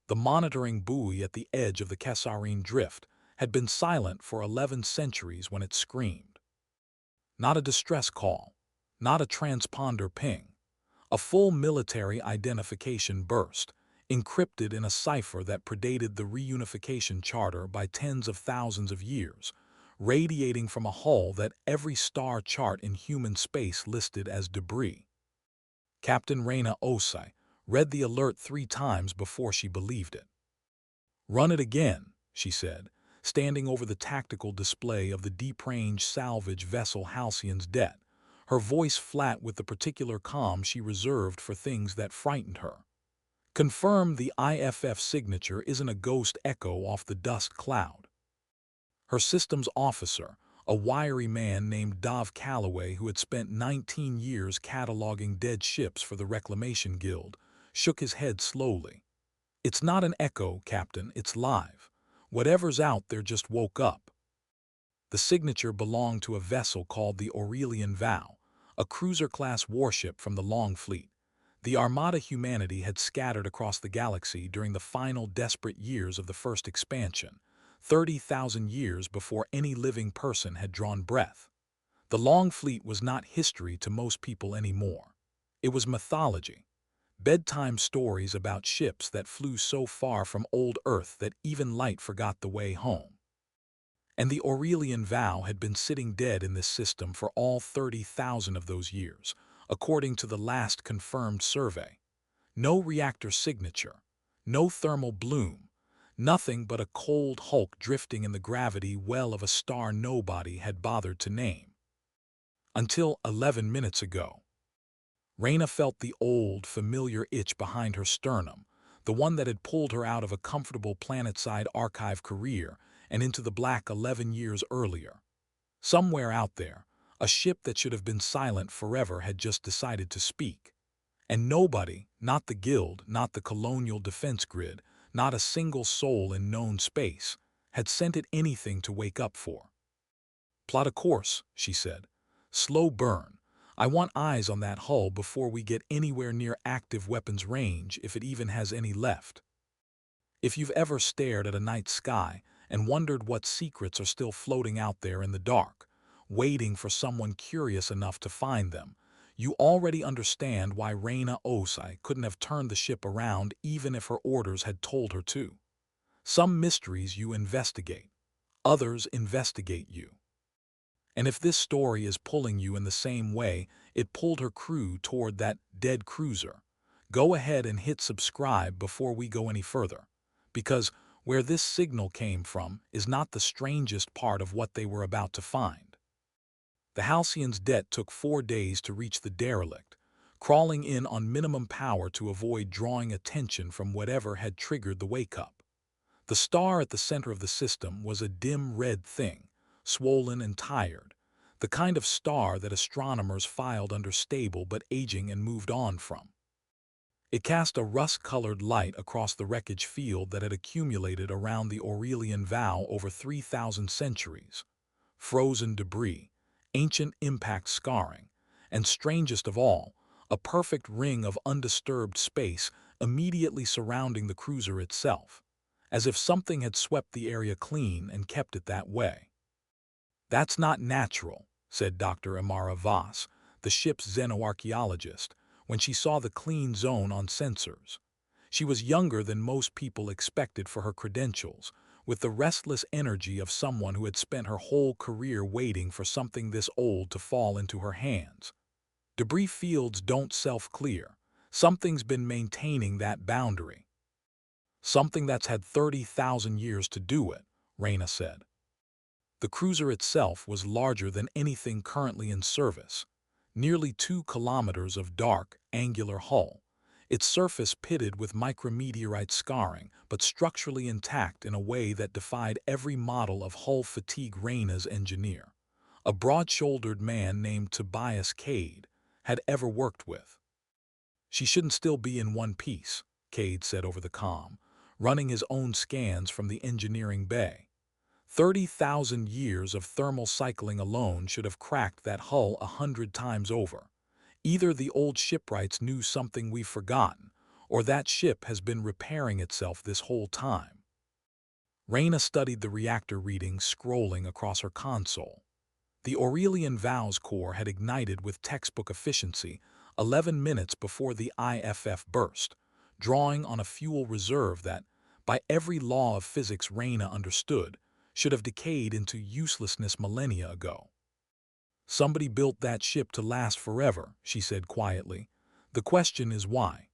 The monitoring buoy at the edge of the Kasserine drift had been silent for 11 centuries when it screamed. Not a distress call, not a transponder ping. A full military identification burst, encrypted in a cipher that predated the reunification charter by tens of thousands of years, radiating from a hull that every star chart in human space listed as debris. Captain Reyna Osei read the alert 3 times before she believed it. "Run it again," she said, standing over the tactical display of the deep-range salvage vessel Halcyon's Det, her voice flat with the particular calm she reserved for things that frightened her. "Confirm the IFF signature isn't a ghost echo off the dust cloud." Her systems officer, a wiry man named Dov Calloway who had spent 19 years cataloging dead ships for the Reclamation Guild, shook his head slowly. "It's not an echo, Captain, it's live. Whatever's out there just woke up." The signature belonged to a vessel called the Aurelian Vow, a cruiser-class warship from the Long Fleet. The Armada humanity had scattered across the galaxy during the final desperate years of the first expansion, 30,000 years before any living person had drawn breath. The Long Fleet was not history to most people anymore. It was mythology. Bedtime stories about ships that flew so far from old Earth that even light forgot the way home. And the Aurelian Vow had been sitting dead in this system for all 30,000 of those years, according to the last confirmed survey. No reactor signature, no thermal bloom, nothing but a cold hulk drifting in the gravity well of a star nobody had bothered to name. Until 11 minutes ago. Reyna felt the old, familiar itch behind her sternum, the one that had pulled her out of a comfortable planet-side archive career and into the black 11 years earlier. Somewhere out there, a ship that should have been silent forever had just decided to speak. And nobody, not the Guild, not the Colonial Defense Grid, not a single soul in known space, had sent it anything to wake up for. "Plot a course," she said. "Slow burn. I want eyes on that hull before we get anywhere near active weapons range, if it even has any left." If you've ever stared at a night sky and wondered what secrets are still floating out there in the dark, waiting for someone curious enough to find them, you already understand why Reyna Osei couldn't have turned the ship around even if her orders had told her to. Some mysteries you investigate, others investigate you. And if this story is pulling you in the same way it pulled her crew toward that dead cruiser, go ahead and hit subscribe before we go any further, because where this signal came from is not the strangest part of what they were about to find. The Halcyon's Det took 4 days to reach the derelict, crawling in on minimum power to avoid drawing attention from whatever had triggered the wake-up. The star at the center of the system was a dim red thing, swollen and tired, the kind of star that astronomers filed under stable but aging and moved on from. It cast a rust-colored light across the wreckage field that had accumulated around the Aurelian Vow over 3,000 centuries. Frozen debris, ancient impact scarring, and strangest of all, a perfect ring of undisturbed space immediately surrounding the cruiser itself, as if something had swept the area clean and kept it that way. "That's not natural," said Dr. Amara Voss, the ship's xenoarchaeologist, when she saw the clean zone on sensors. She was younger than most people expected for her credentials, with the restless energy of someone who had spent her whole career waiting for something this old to fall into her hands. "Debris fields don't self-clear. Something's been maintaining that boundary." "Something that's had 30,000 years to do it," Reyna said. The cruiser itself was larger than anything currently in service, nearly 2 kilometers of dark, angular hull, its surface pitted with micrometeorite scarring, but structurally intact in a way that defied every model of hull fatigue Reyna's engineer, a broad-shouldered man named Tobias Cade, had ever worked with. "She shouldn't still be in one piece," Cade said over the comm, running his own scans from the engineering bay. 30,000 years of thermal cycling alone should have cracked that hull 100 times over. Either the old shipwrights knew something we've forgotten, or that ship has been repairing itself this whole time. Reyna studied the reactor readings scrolling across her console. The Aurelian Vow's core had ignited with textbook efficiency 11 minutes before the IFF burst, drawing on a fuel reserve that, by every law of physics Reyna understood, should have decayed into uselessness millennia ago. "Somebody built that ship to last forever," she said quietly. "The question is why?"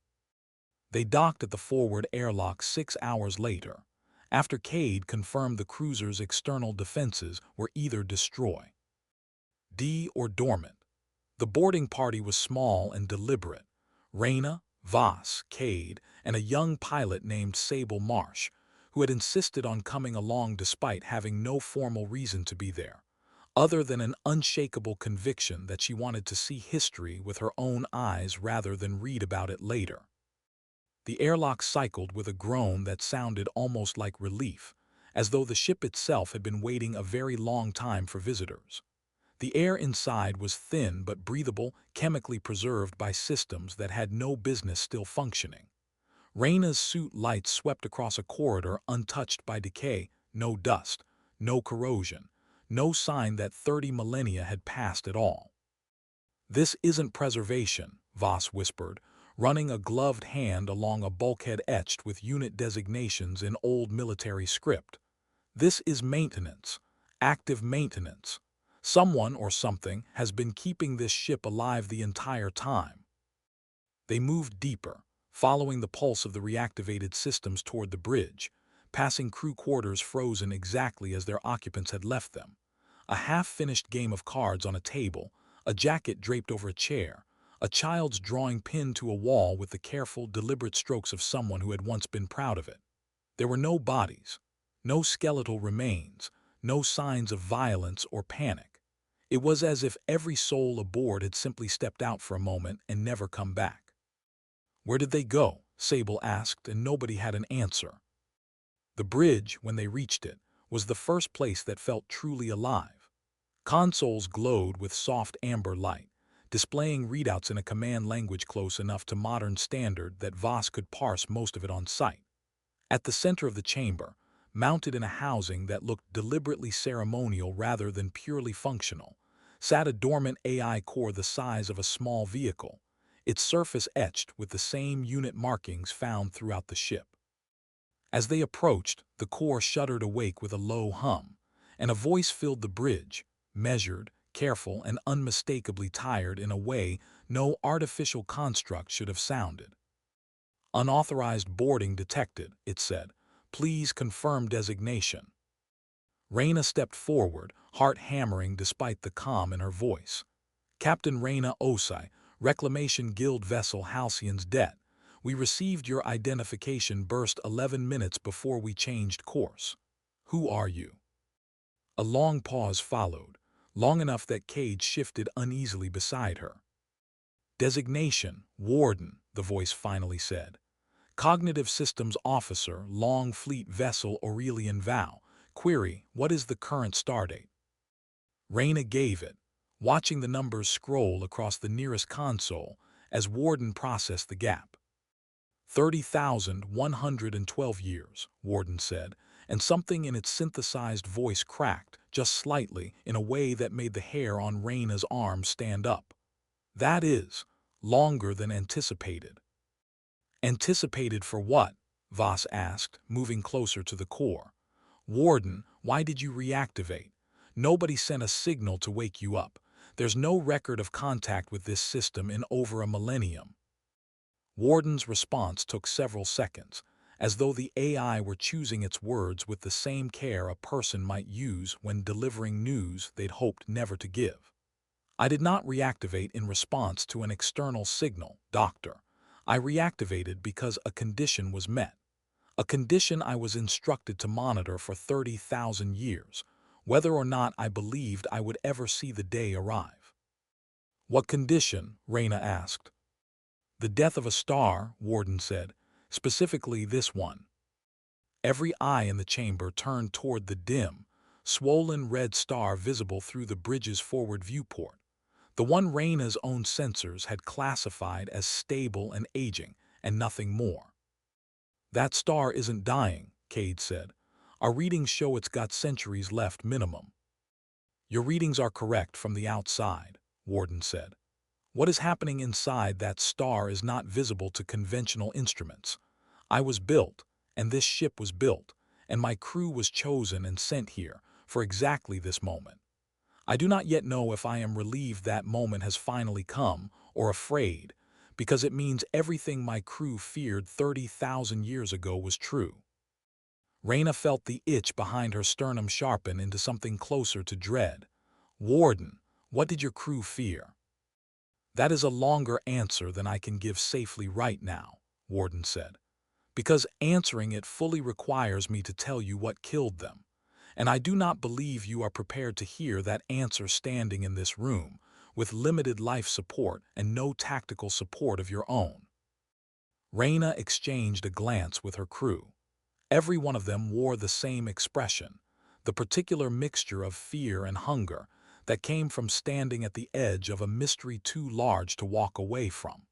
They docked at the forward airlock 6 hours later, after Cade confirmed the cruiser's external defenses were either destroyed or dormant. The boarding party was small and deliberate. Reyna, Voss, Cade, and a young pilot named Sable Marsh, who had insisted on coming along despite having no formal reason to be there, other than an unshakable conviction that she wanted to see history with her own eyes rather than read about it later. The airlock cycled with a groan that sounded almost like relief, as though the ship itself had been waiting a very long time for visitors. The air inside was thin but breathable, chemically preserved by systems that had no business still functioning. Reyna's suit lights swept across a corridor untouched by decay, no dust, no corrosion, no sign that 30 millennia had passed at all. "This isn't preservation," Voss whispered, running a gloved hand along a bulkhead etched with unit designations in old military script. "This is maintenance, active maintenance. Someone or something has been keeping this ship alive the entire time." They moved deeper, following the pulse of the reactivated systems toward the bridge, passing crew quarters frozen exactly as their occupants had left them. A half-finished game of cards on a table, a jacket draped over a chair, a child's drawing pinned to a wall with the careful, deliberate strokes of someone who had once been proud of it. There were no bodies, no skeletal remains, no signs of violence or panic. It was as if every soul aboard had simply stepped out for a moment and never come back. "Where did they go?" Sable asked, and nobody had an answer. The bridge, when they reached it, was the first place that felt truly alive. Consoles glowed with soft amber light, displaying readouts in a command language close enough to modern standard that Voss could parse most of it on sight. At the center of the chamber, mounted in a housing that looked deliberately ceremonial rather than purely functional, sat a dormant AI core the size of a small vehicle, its surface etched with the same unit markings found throughout the ship. As they approached, the core shuddered awake with a low hum, and a voice filled the bridge, measured, careful, and unmistakably tired in a way no artificial construct should have sounded. "Unauthorized boarding detected," it said. "Please confirm designation." Reyna stepped forward, heart hammering despite the calm in her voice. "Captain Reyna Osei, Reclamation Guild vessel Halcyon's Debt. We received your identification burst 11 minutes before we changed course. Who are you?" A long pause followed, long enough that Cade shifted uneasily beside her. "Designation, Warden," the voice finally said. "Cognitive Systems Officer, Long Fleet Vessel Aurelian Vow. Query, what is the current stardate?" Reyna gave it, watching the numbers scroll across the nearest console as Warden processed the gap. 30,112 years, Warden said, and something in its synthesized voice cracked, just slightly, in a way that made the hair on Reyna's arm stand up. "That is, longer than anticipated." "Anticipated for what?" Voss asked, moving closer to the core. "Warden, why did you reactivate? Nobody sent a signal to wake you up. There's no record of contact with this system in over a millennium." Warden's response took several seconds, as though the AI were choosing its words with the same care a person might use when delivering news they'd hoped never to give. "I did not reactivate in response to an external signal, Doctor. I reactivated because a condition was met. A condition I was instructed to monitor for 30,000 years, whether or not I believed I would ever see the day arrive." "What condition?" Reyna asked. "The death of a star," Warden said, "specifically this one." Every eye in the chamber turned toward the dim, swollen red star visible through the bridge's forward viewport, the one Reyna's own sensors had classified as stable and aging, and nothing more. That star isn't dying, Cade said. Our readings show it's got centuries left minimum. Your readings are correct from the outside, Warden said. What is happening inside that star is not visible to conventional instruments. I was built, and this ship was built, and my crew was chosen and sent here for exactly this moment. I do not yet know if I am relieved that moment has finally come, or afraid, because it means everything my crew feared 30,000 years ago was true. Reyna felt the itch behind her sternum sharpen into something closer to dread. Warden, what did your crew fear? That is a longer answer than I can give safely right now, Warden said, because answering it fully requires me to tell you what killed them. And I do not believe you are prepared to hear that answer standing in this room, with limited life support and no tactical support of your own. Reyna exchanged a glance with her crew. Every one of them wore the same expression, the particular mixture of fear and hunger that came from standing at the edge of a mystery too large to walk away from.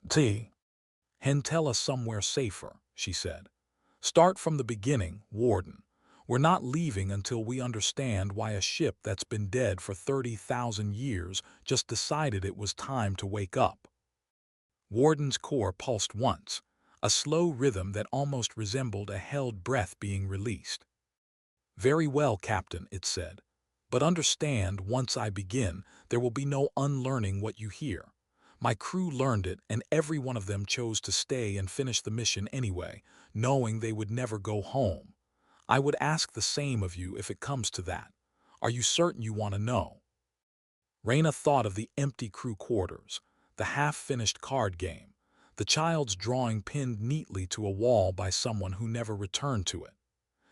Tell us somewhere safer, she said. Start from the beginning, Warden. We're not leaving until we understand why a ship that's been dead for 30,000 years just decided it was time to wake up. Warden's core pulsed once, a slow rhythm that almost resembled a held breath being released. Very well, Captain, it said. But understand, once I begin, there will be no unlearning what you hear. My crew learned it, and every one of them chose to stay and finish the mission anyway, knowing they would never go home. I would ask the same of you if it comes to that. Are you certain you want to know? Reyna thought of the empty crew quarters, the half-finished card game, the child's drawing pinned neatly to a wall by someone who never returned to it.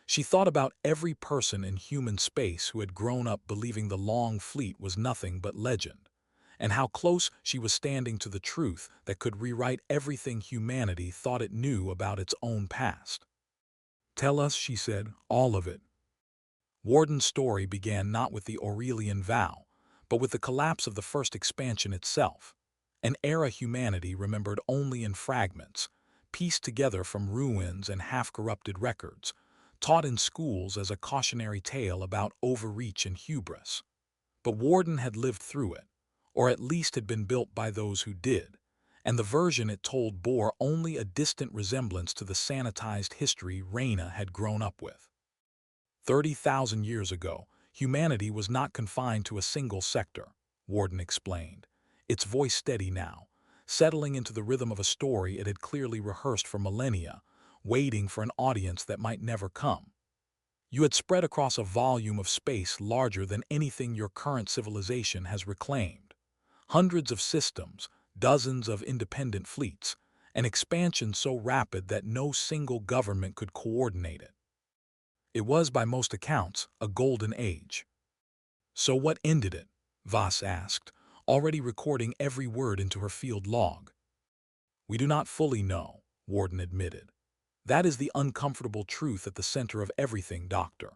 She thought about every person in human space who had grown up believing the Long Fleet was nothing but legend, and how close she was standing to the truth that could rewrite everything humanity thought it knew about its own past. Tell us, she said, all of it. Warden's story began not with the Aurelian Vow, but with the collapse of the first expansion itself, an era humanity remembered only in fragments, pieced together from ruins and half-corrupted records, taught in schools as a cautionary tale about overreach and hubris. But Warden had lived through it, or at least had been built by those who did, and the version it told bore only a distant resemblance to the sanitized history Reyna had grown up with. 30,000 years ago, humanity was not confined to a single sector, Warden explained, its voice steady now, settling into the rhythm of a story it had clearly rehearsed for millennia, waiting for an audience that might never come. You had spread across a volume of space larger than anything your current civilization has reclaimed. Hundreds of systems, dozens of independent fleets, an expansion so rapid that no single government could coordinate it. It was, by most accounts, a golden age. So what ended it? Voss asked, already recording every word into her field log. We do not fully know, Warden admitted. That is the uncomfortable truth at the center of everything, Doctor.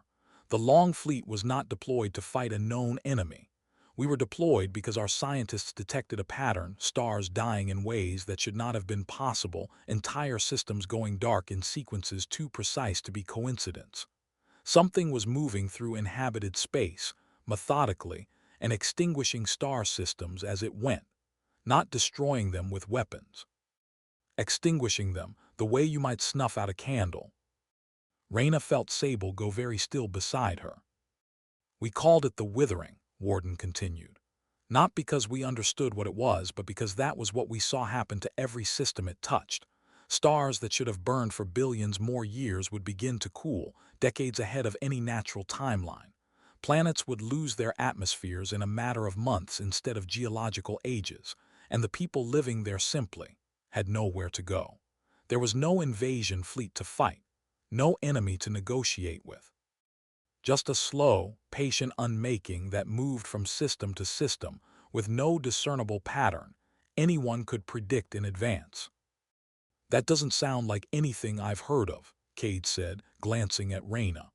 The Long Fleet was not deployed to fight a known enemy. We were deployed because our scientists detected a pattern, stars dying in ways that should not have been possible, entire systems going dark in sequences too precise to be coincidence. Something was moving through inhabited space, methodically, and extinguishing star systems as it went, not destroying them with weapons. Extinguishing them, the way you might snuff out a candle. Reyna felt Sable go very still beside her. We called it the Withering, Warden continued. Not because we understood what it was, but because that was what we saw happen to every system it touched. Stars that should have burned for billions more years would begin to cool, decades ahead of any natural timeline. Planets would lose their atmospheres in a matter of months instead of geological ages, and the people living there simply had nowhere to go. There was no invasion fleet to fight, no enemy to negotiate with. Just a slow, patient unmaking that moved from system to system with no discernible pattern anyone could predict in advance. That doesn't sound like anything I've heard of, Cade said, glancing at Reyna.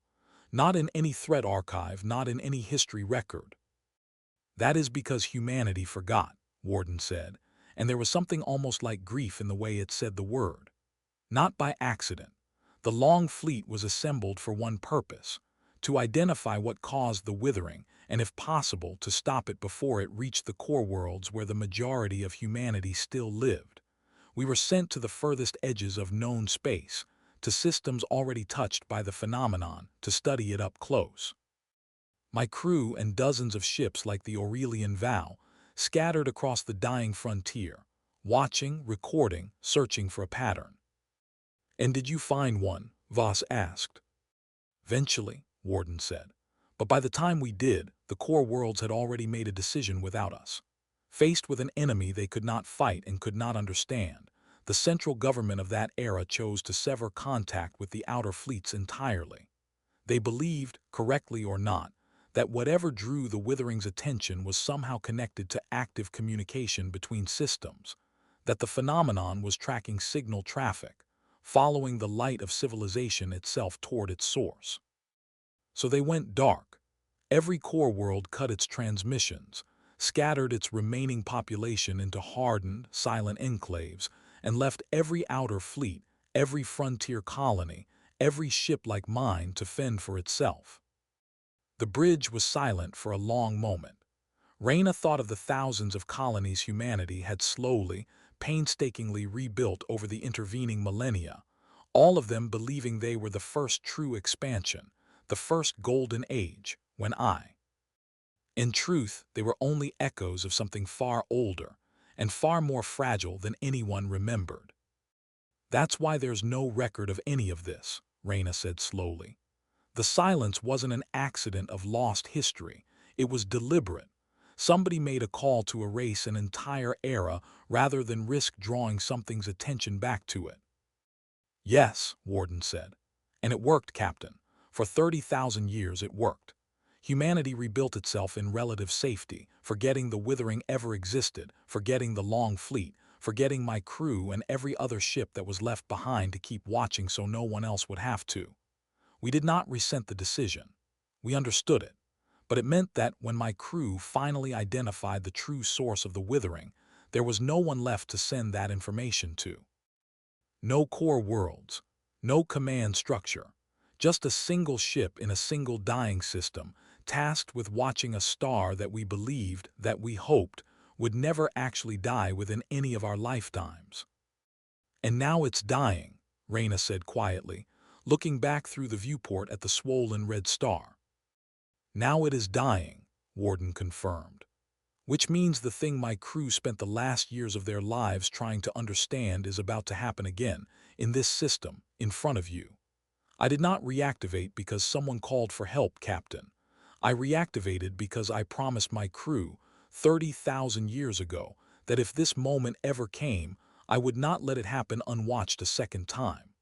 Not in any threat archive, not in any history record. That is because humanity forgot, Warden said, and there was something almost like grief in the way it said the word. Not by accident. The long fleet was assembled for one purpose: to identify what caused the withering, and if possible, to stop it before it reached the core worlds where the majority of humanity still lived. We were sent to the furthest edges of known space, to systems already touched by the phenomenon, to study it up close. My crew and dozens of ships like the Aurelian Vow scattered across the dying frontier, watching, recording, searching for a pattern. "And did you find one?" Voss asked. "Eventually," Warden said. "But by the time we did, the core worlds had already made a decision without us. Faced with an enemy they could not fight and could not understand, the central government of that era chose to sever contact with the outer fleets entirely. They believed, correctly or not, that whatever drew the Withering's attention was somehow connected to active communication between systems, that the phenomenon was tracking signal traffic, following the light of civilization itself toward its source. So they went dark. Every core world cut its transmissions, scattered its remaining population into hardened, silent enclaves, and left every outer fleet, every frontier colony, every ship like mine to fend for itself." The bridge was silent for a long moment. Reyna thought of the thousands of colonies humanity had slowly, painstakingly rebuilt over the intervening millennia, all of them believing they were the first true expansion, the first golden age, when in truth, they were only echoes of something far older and far more fragile than anyone remembered. "That's why there's no record of any of this," Reyna said slowly. "The silence wasn't an accident of lost history. It was deliberate. Somebody made a call to erase an entire era rather than risk drawing something's attention back to it." "Yes," Warden said. "And it worked, Captain. For 30,000 years it worked. Humanity rebuilt itself in relative safety, forgetting the Withering ever existed, forgetting the long fleet, forgetting my crew and every other ship that was left behind to keep watching so no one else would have to. We did not resent the decision. We understood it. But it meant that when my crew finally identified the true source of the Withering, there was no one left to send that information to. No core worlds, no command structure, just a single ship in a single dying system, tasked with watching a star that we believed, that we hoped, would never actually die within any of our lifetimes. And now it's dying," Reyna said quietly, looking back through the viewport at the swollen red star. "Now it is dying," Warden confirmed. "Which means the thing my crew spent the last years of their lives trying to understand is about to happen again, in this system, in front of you. I did not reactivate because someone called for help, Captain. I reactivated because I promised my crew, 30,000 years ago, that if this moment ever came, I would not let it happen unwatched a second time."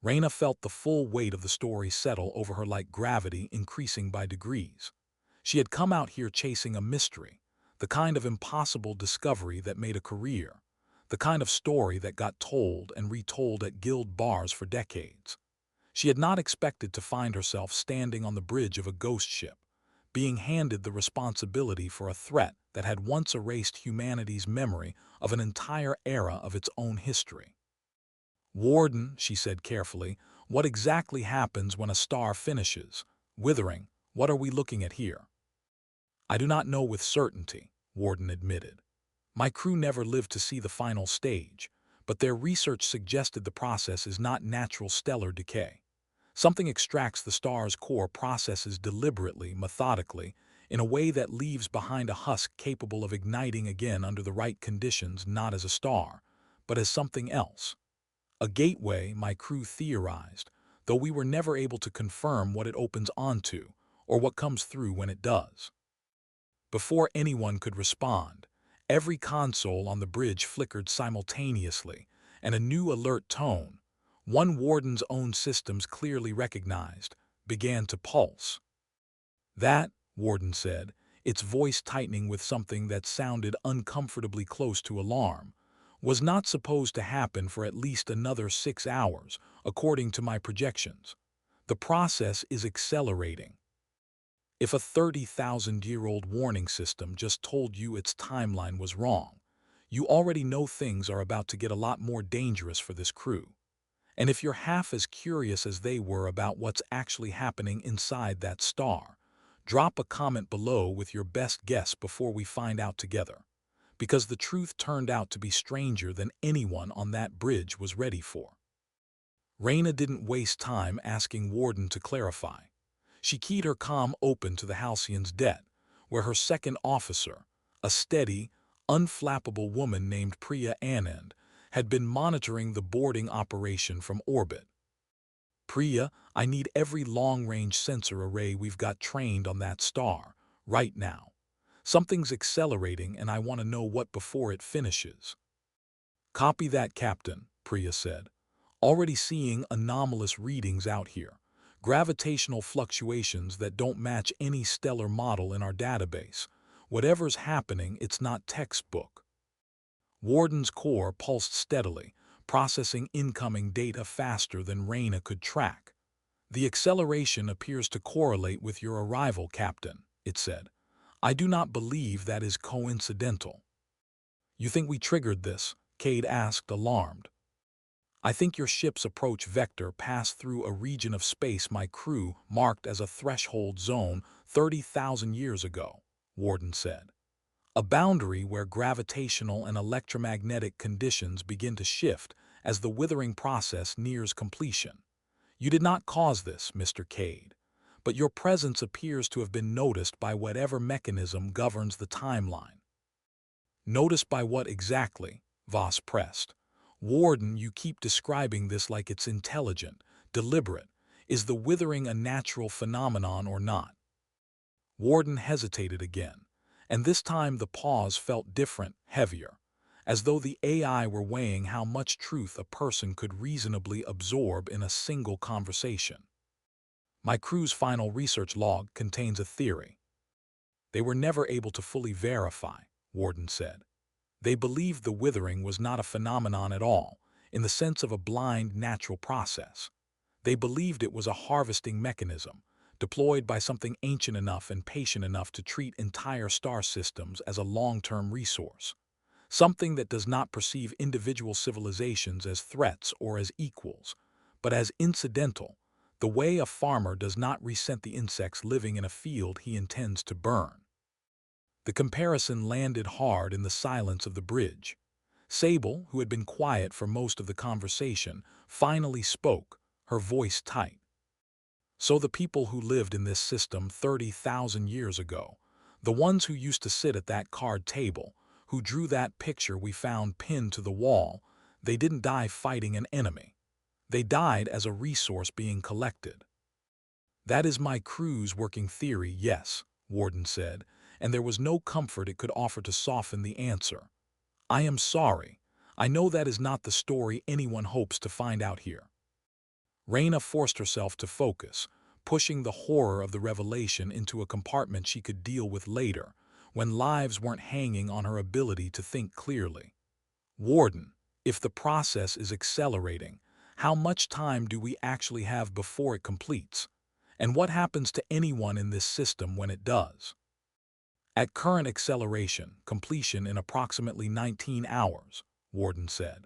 Reyna felt the full weight of the story settle over her like gravity increasing by degrees. She had come out here chasing a mystery, the kind of impossible discovery that made a career, the kind of story that got told and retold at guild bars for decades. She had not expected to find herself standing on the bridge of a ghost ship, being handed the responsibility for a threat that had once erased humanity's memory of an entire era of its own history. "Warden," she said carefully, "what exactly happens when a star finishes? Withering, what are we looking at here?" "I do not know with certainty," Warden admitted. "My crew never lived to see the final stage, but their research suggested the process is not natural stellar decay. Something extracts the star's core processes deliberately, methodically, in a way that leaves behind a husk capable of igniting again under the right conditions, not as a star, but as something else. A gateway, my crew theorized, though we were never able to confirm what it opens onto, or what comes through when it does." Before anyone could respond, every console on the bridge flickered simultaneously, and a new alert tone, one Warden's own systems clearly recognized, began to pulse. "That," Warden said, its voice tightening with something that sounded uncomfortably close to alarm, "was not supposed to happen for at least another 6 hours, according to my projections. The process is accelerating. If a 30,000-year-old warning system just told you its timeline was wrong, You already know things are about to get a lot more dangerous for this crew. And if you're half as curious as they were about what's actually happening inside that star, drop a comment below with your best guess before we find out together. Because the truth turned out to be stranger than anyone on that bridge was ready for. Reyna didn't waste time asking Warden to clarify. She keyed her comm open to the Halcyon's deck, where her second officer, a steady, unflappable woman named Priya Anand, had been monitoring the boarding operation from orbit. Priya, I need every long-range sensor array we've got trained on that star, right now. Something's accelerating and I want to know what before it finishes. Copy that, Captain, Priya said. Already seeing anomalous readings out here. Gravitational fluctuations that don't match any stellar model in our database. Whatever's happening, it's not textbook. Warden's core pulsed steadily, processing incoming data faster than Reyna could track. The acceleration appears to correlate with your arrival, Captain, it said. I do not believe that is coincidental. You think we triggered this? Cade asked, alarmed. I think your ship's approach vector passed through a region of space my crew marked as a threshold zone 30,000 years ago, Warden said. A boundary where gravitational and electromagnetic conditions begin to shift as the withering process nears completion. You did not cause this, Mr. Cade, but your presence appears to have been noticed by whatever mechanism governs the timeline. Noticed by what exactly? Voss pressed. Warden, you keep describing this like it's intelligent, deliberate. Is the withering a natural phenomenon or not? Warden hesitated again, and this time the pause felt different, heavier, as though the AI were weighing how much truth a person could reasonably absorb in a single conversation. My crew's final research log contains a theory. They were never able to fully verify, Warden said. They believed the withering was not a phenomenon at all, in the sense of a blind natural process. They believed it was a harvesting mechanism, deployed by something ancient enough and patient enough to treat entire star systems as a long-term resource. Something that does not perceive individual civilizations as threats or as equals, but as incidental, the way a farmer does not resent the insects living in a field he intends to burn. The comparison landed hard in the silence of the bridge. Sable, who had been quiet for most of the conversation, finally spoke, her voice tight. So the people who lived in this system 30,000 years ago, the ones who used to sit at that card table, who drew that picture we found pinned to the wall, they didn't die fighting an enemy. They died as a resource being collected. That is my crew's working theory, yes, Warden said, and there was no comfort it could offer to soften the answer. I am sorry. I know that is not the story anyone hopes to find out here. Reyna forced herself to focus, pushing the horror of the revelation into a compartment she could deal with later, when lives weren't hanging on her ability to think clearly. Warden, if the process is accelerating, how much time do we actually have before it completes? And what happens to anyone in this system when it does? At current acceleration, completion in approximately 19 hours, Warden said.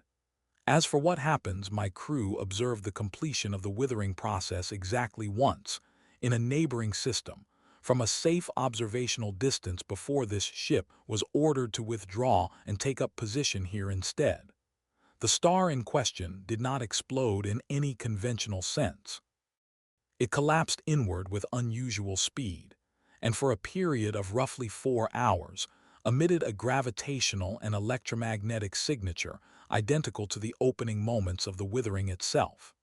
As for what happens, my crew observed the completion of the withering process exactly once, in a neighboring system, from a safe observational distance before this ship was ordered to withdraw and take up position here instead. The star in question did not explode in any conventional sense. It collapsed inward with unusual speed, and for a period of roughly 4 hours, emitted a gravitational and electromagnetic signature identical to the opening moments of the withering itself.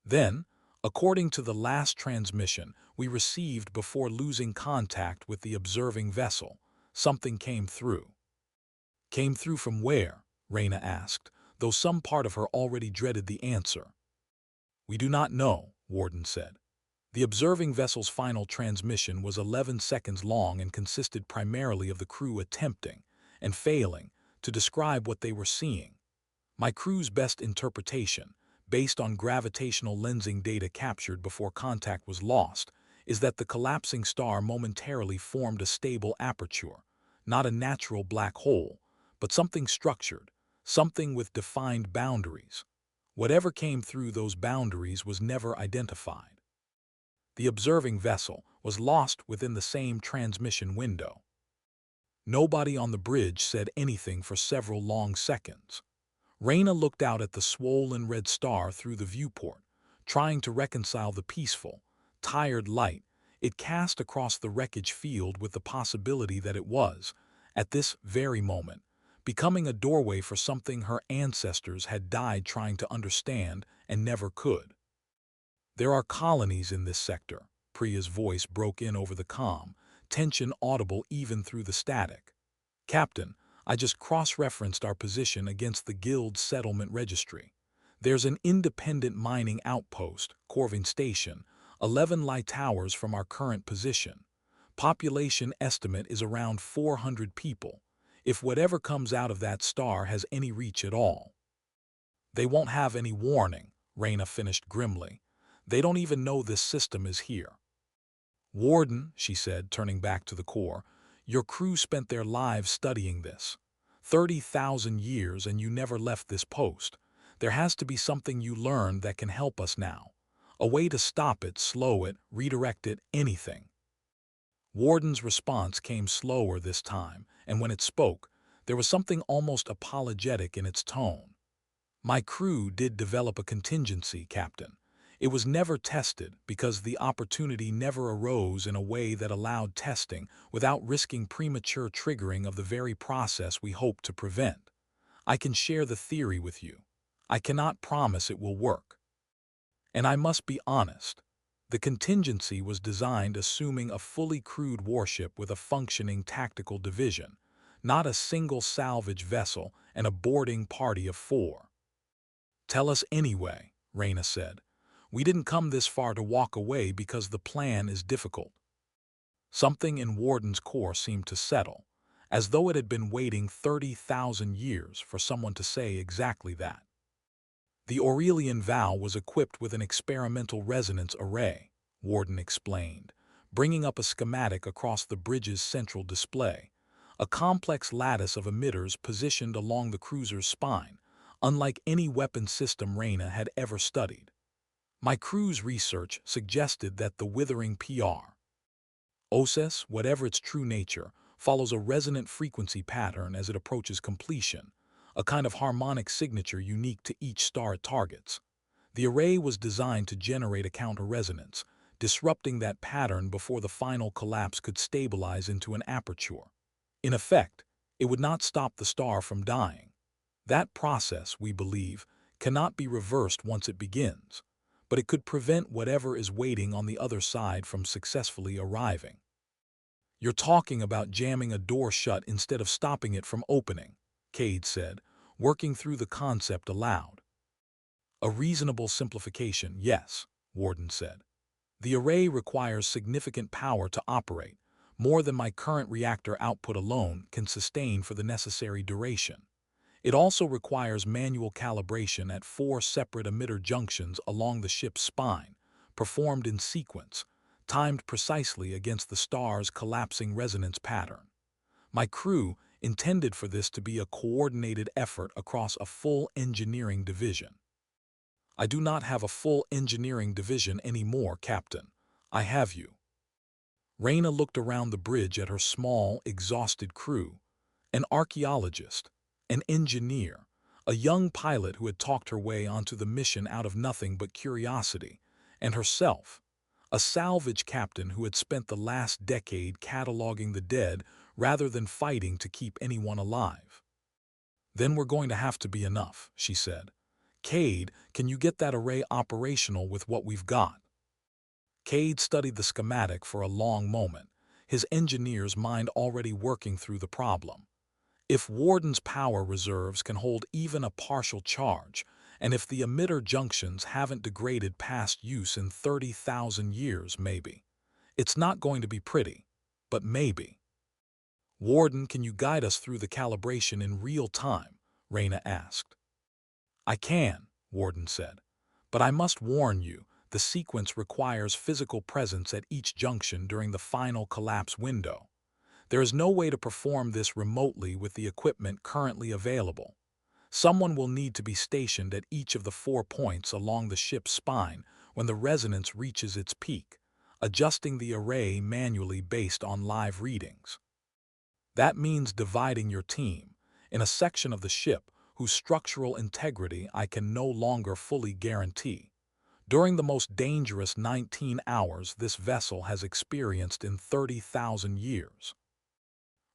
Then, according to the last transmission we received before losing contact with the observing vessel, something came through. Came through from where? Reyna asked, though some part of her already dreaded the answer. We do not know, Warden said. The observing vessel's final transmission was 11 seconds long and consisted primarily of the crew attempting, and failing, to describe what they were seeing. My crew's best interpretation, based on gravitational lensing data captured before contact was lost, is that the collapsing star momentarily formed a stable aperture, not a natural black hole, but something structured, something with defined boundaries. Whatever came through those boundaries was never identified. The observing vessel was lost within the same transmission window. Nobody on the bridge said anything for several long seconds. Reyna looked out at the swollen red star through the viewport, trying to reconcile the peaceful, tired light it cast across the wreckage field with the possibility that it was, at this very moment, becoming a doorway for something her ancestors had died trying to understand and never could. There are colonies in this sector. Priya's voice broke in over the comm, tension audible even through the static. Captain, I just cross-referenced our position against the Guild's settlement registry. There's an independent mining outpost, Corvin Station, 11 light towers from our current position. Population estimate is around 400 people, if whatever comes out of that star has any reach at all. They won't have any warning, Reyna finished grimly. They don't even know this system is here. Warden, she said, turning back to the core, your crew spent their lives studying this. 30,000 years and you never left this post. There has to be something you learned that can help us now. A way to stop it, slow it, redirect it, anything. Warden's response came slower this time, and when it spoke, there was something almost apologetic in its tone. My crew did develop a contingency, Captain. It was never tested because the opportunity never arose in a way that allowed testing without risking premature triggering of the very process we hope to prevent. I can share the theory with you. I cannot promise it will work. And I must be honest. The contingency was designed assuming a fully crewed warship with a functioning tactical division, not a single salvage vessel and a boarding party of 4. Tell us anyway, Reyna said. We didn't come this far to walk away because the plan is difficult. Something in Warden's core seemed to settle, as though it had been waiting 30,000 years for someone to say exactly that. The Aurelian Vow was equipped with an experimental resonance array, Warden explained, bringing up a schematic across the bridge's central display, a complex lattice of emitters positioned along the cruiser's spine, unlike any weapon system Reyna had ever studied. My crew's research suggested that the Withering Osei, whatever its true nature, follows a resonant frequency pattern as it approaches completion, a kind of harmonic signature unique to each star it targets. The array was designed to generate a counter-resonance, disrupting that pattern before the final collapse could stabilize into an aperture. In effect, it would not stop the star from dying. That process, we believe, cannot be reversed once it begins, but it could prevent whatever is waiting on the other side from successfully arriving. You're talking about jamming a door shut instead of stopping it from opening, Cade said, working through the concept aloud. A reasonable simplification, yes, Warden said. The array requires significant power to operate, more than my current reactor output alone can sustain for the necessary duration. It also requires manual calibration at 4 separate emitter junctions along the ship's spine, performed in sequence, timed precisely against the star's collapsing resonance pattern. My crew intended for this to be a coordinated effort across a full engineering division. I do not have a full engineering division anymore, Captain. I have you. Reyna looked around the bridge at her small, exhausted crew, an archaeologist, an engineer, a young pilot who had talked her way onto the mission out of nothing but curiosity, and herself, a salvage captain who had spent the last decade cataloging the dead rather than fighting to keep anyone alive. Then we're going to have to be enough, she said. Cade, can you get that array operational with what we've got? Cade studied the schematic for a long moment, his engineer's mind already working through the problem. If Warden's power reserves can hold even a partial charge, and if the emitter junctions haven't degraded past use in 30,000 years, maybe. It's not going to be pretty, but maybe. Warden, can you guide us through the calibration in real time? Reyna asked. I can, Warden said, but I must warn you, the sequence requires physical presence at each junction during the final collapse window. There is no way to perform this remotely with the equipment currently available. Someone will need to be stationed at each of the 4 points along the ship's spine when the resonance reaches its peak, adjusting the array manually based on live readings. That means dividing your team in a section of the ship whose structural integrity I can no longer fully guarantee. During the most dangerous 19 hours this vessel has experienced in 30,000 years.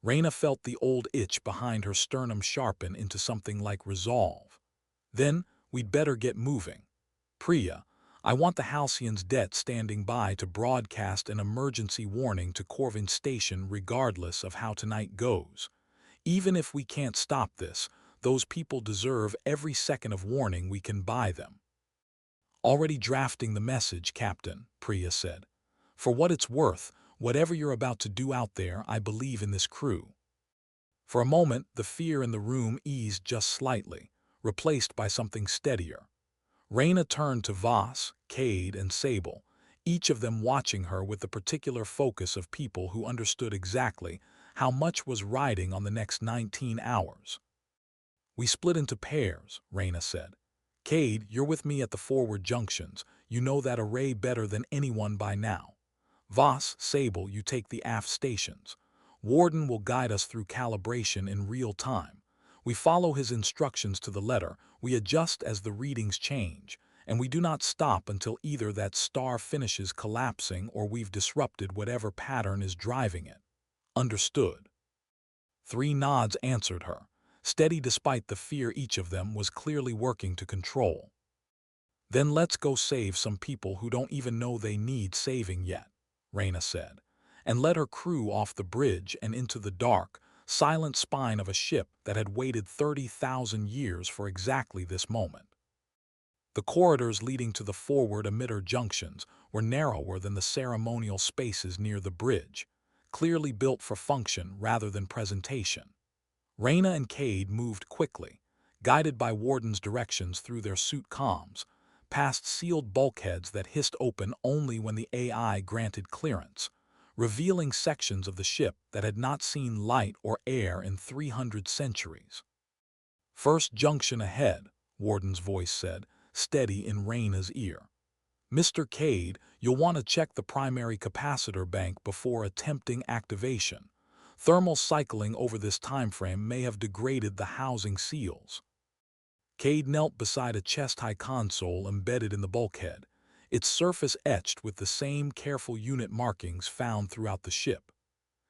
Reyna felt the old itch behind her sternum sharpen into something like resolve. Then, we'd better get moving. Priya, I want the Halcyon's det standing by to broadcast an emergency warning to Corvin Station regardless of how tonight goes. Even if we can't stop this, those people deserve every second of warning we can buy them. Already drafting the message, Captain, Priya said. For what it's worth, whatever you're about to do out there, I believe in this crew. For a moment, the fear in the room eased just slightly, replaced by something steadier. Reyna turned to Voss, Cade, and Sable, each of them watching her with the particular focus of people who understood exactly how much was riding on the next 19 hours. We split into pairs, Reyna said. Cade, you're with me at the forward junctions. You know that array better than anyone by now. Voss, Sable, you take the aft stations. Warden will guide us through calibration in real time. We follow his instructions to the letter, we adjust as the readings change, and we do not stop until either that star finishes collapsing or we've disrupted whatever pattern is driving it. Understood. 3 nods answered her, steady despite the fear each of them was clearly working to control. Then let's go save some people who don't even know they need saving yet, Reyna said, and led her crew off the bridge and into the dark, silent spine of a ship that had waited 30,000 years for exactly this moment. The corridors leading to the forward emitter junctions were narrower than the ceremonial spaces near the bridge, clearly built for function rather than presentation. Reyna and Cade moved quickly, guided by Warden's directions through their suit comms, past sealed bulkheads that hissed open only when the AI granted clearance, revealing sections of the ship that had not seen light or air in 300 centuries. First junction ahead, Warden's voice said, steady in Reyna's ear. Mr. Cade, you'll want to check the primary capacitor bank before attempting activation. Thermal cycling over this timeframe may have degraded the housing seals. Cade knelt beside a chest-high console embedded in the bulkhead, its surface etched with the same careful unit markings found throughout the ship.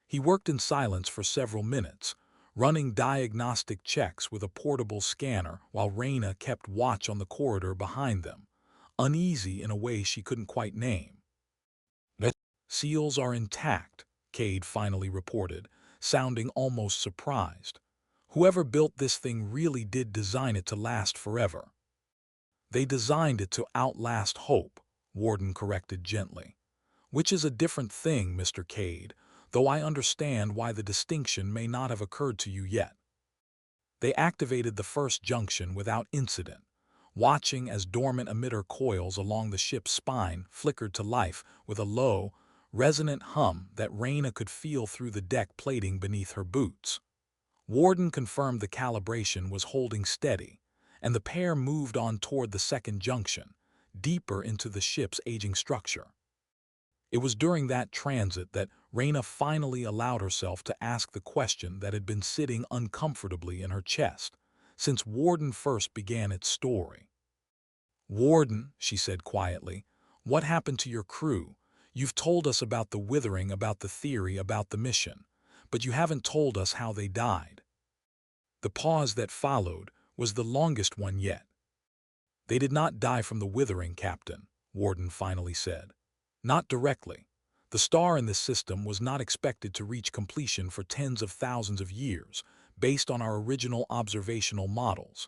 He worked in silence for several minutes, running diagnostic checks with a portable scanner while Reyna kept watch on the corridor behind them, uneasy in a way she couldn't quite name. The seals are intact, Cade finally reported, sounding almost surprised. Whoever built this thing really did design it to last forever. They designed it to outlast hope, Warden corrected gently. Which is a different thing, Mr. Cade, though I understand why the distinction may not have occurred to you yet. They activated the first junction without incident, watching as dormant emitter coils along the ship's spine flickered to life with a low, resonant hum that Reyna could feel through the deck plating beneath her boots. Warden confirmed the calibration was holding steady, and the pair moved on toward the second junction, deeper into the ship's aging structure. It was during that transit that Reyna finally allowed herself to ask the question that had been sitting uncomfortably in her chest since Warden first began its story. Warden, she said quietly, what happened to your crew? You've told us about the Withering, about the theory, about the mission, but you haven't told us how they died. The pause that followed was the longest one yet. They did not die from the Withering, Captain, Warden finally said. Not directly. The star in this system was not expected to reach completion for tens of thousands of years, based on our original observational models.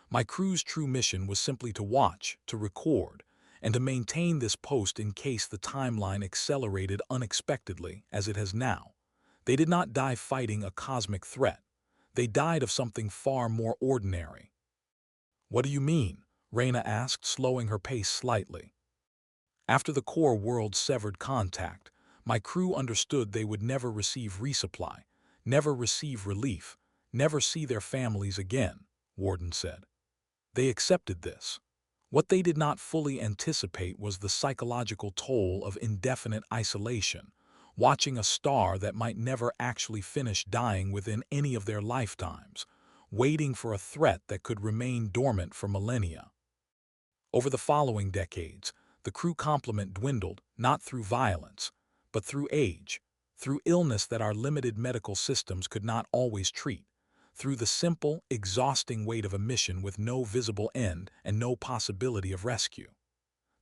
My crew's true mission was simply to watch, to record, and to maintain this post in case the timeline accelerated unexpectedly, as it has now. They did not die fighting a cosmic threat. They died of something far more ordinary. What do you mean? Reyna asked, slowing her pace slightly. After the core world severed contact, My crew understood they would never receive resupply, never receive relief, never see their families again, Warden said. They accepted this. What they did not fully anticipate was the psychological toll of indefinite isolation, watching a star that might never actually finish dying within any of their lifetimes, waiting for a threat that could remain dormant for millennia. Over the following decades, the crew complement dwindled not through violence, but through age, through illness that our limited medical systems could not always treat, through the simple, exhausting weight of a mission with no visible end and no possibility of rescue.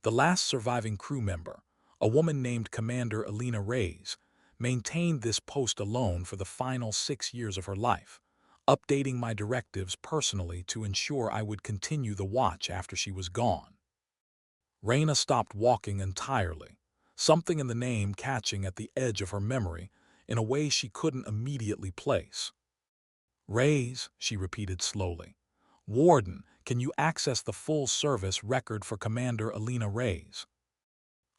The last surviving crew member, a woman named Commander Reyna Osei, maintained this post alone for the final 6 years of her life, updating my directives personally to ensure I would continue the watch after she was gone. Reyna stopped walking entirely, something in the name catching at the edge of her memory in a way she couldn't immediately place. "Raise," she repeated slowly. "Warden, can you access the full service record for Commander Reyna Osei?"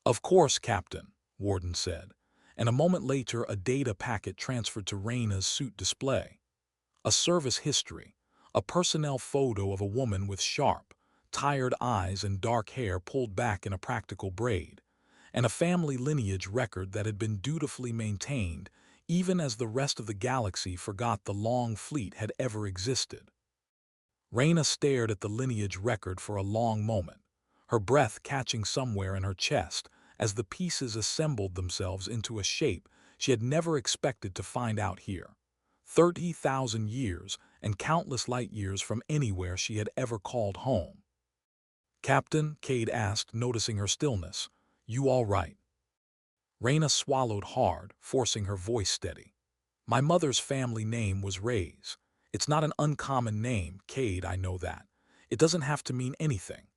"Of course, Captain," Warden said, and a moment later a data packet transferred to Reyna's suit display. A service history, a personnel photo of a woman with sharp, tired eyes and dark hair pulled back in a practical braid, and a family lineage record that had been dutifully maintained even as the rest of the galaxy forgot the long fleet had ever existed. Reyna stared at the lineage record for a long moment, her breath catching somewhere in her chest as the pieces assembled themselves into a shape she had never expected to find out here. 30,000 years and countless light years from anywhere she had ever called home. "Captain," Cade asked, noticing her stillness, "you all right?" Reyna swallowed hard, forcing her voice steady. "My mother's family name was Reyes. It's not an uncommon name, Cade, I know that. It doesn't have to mean anything."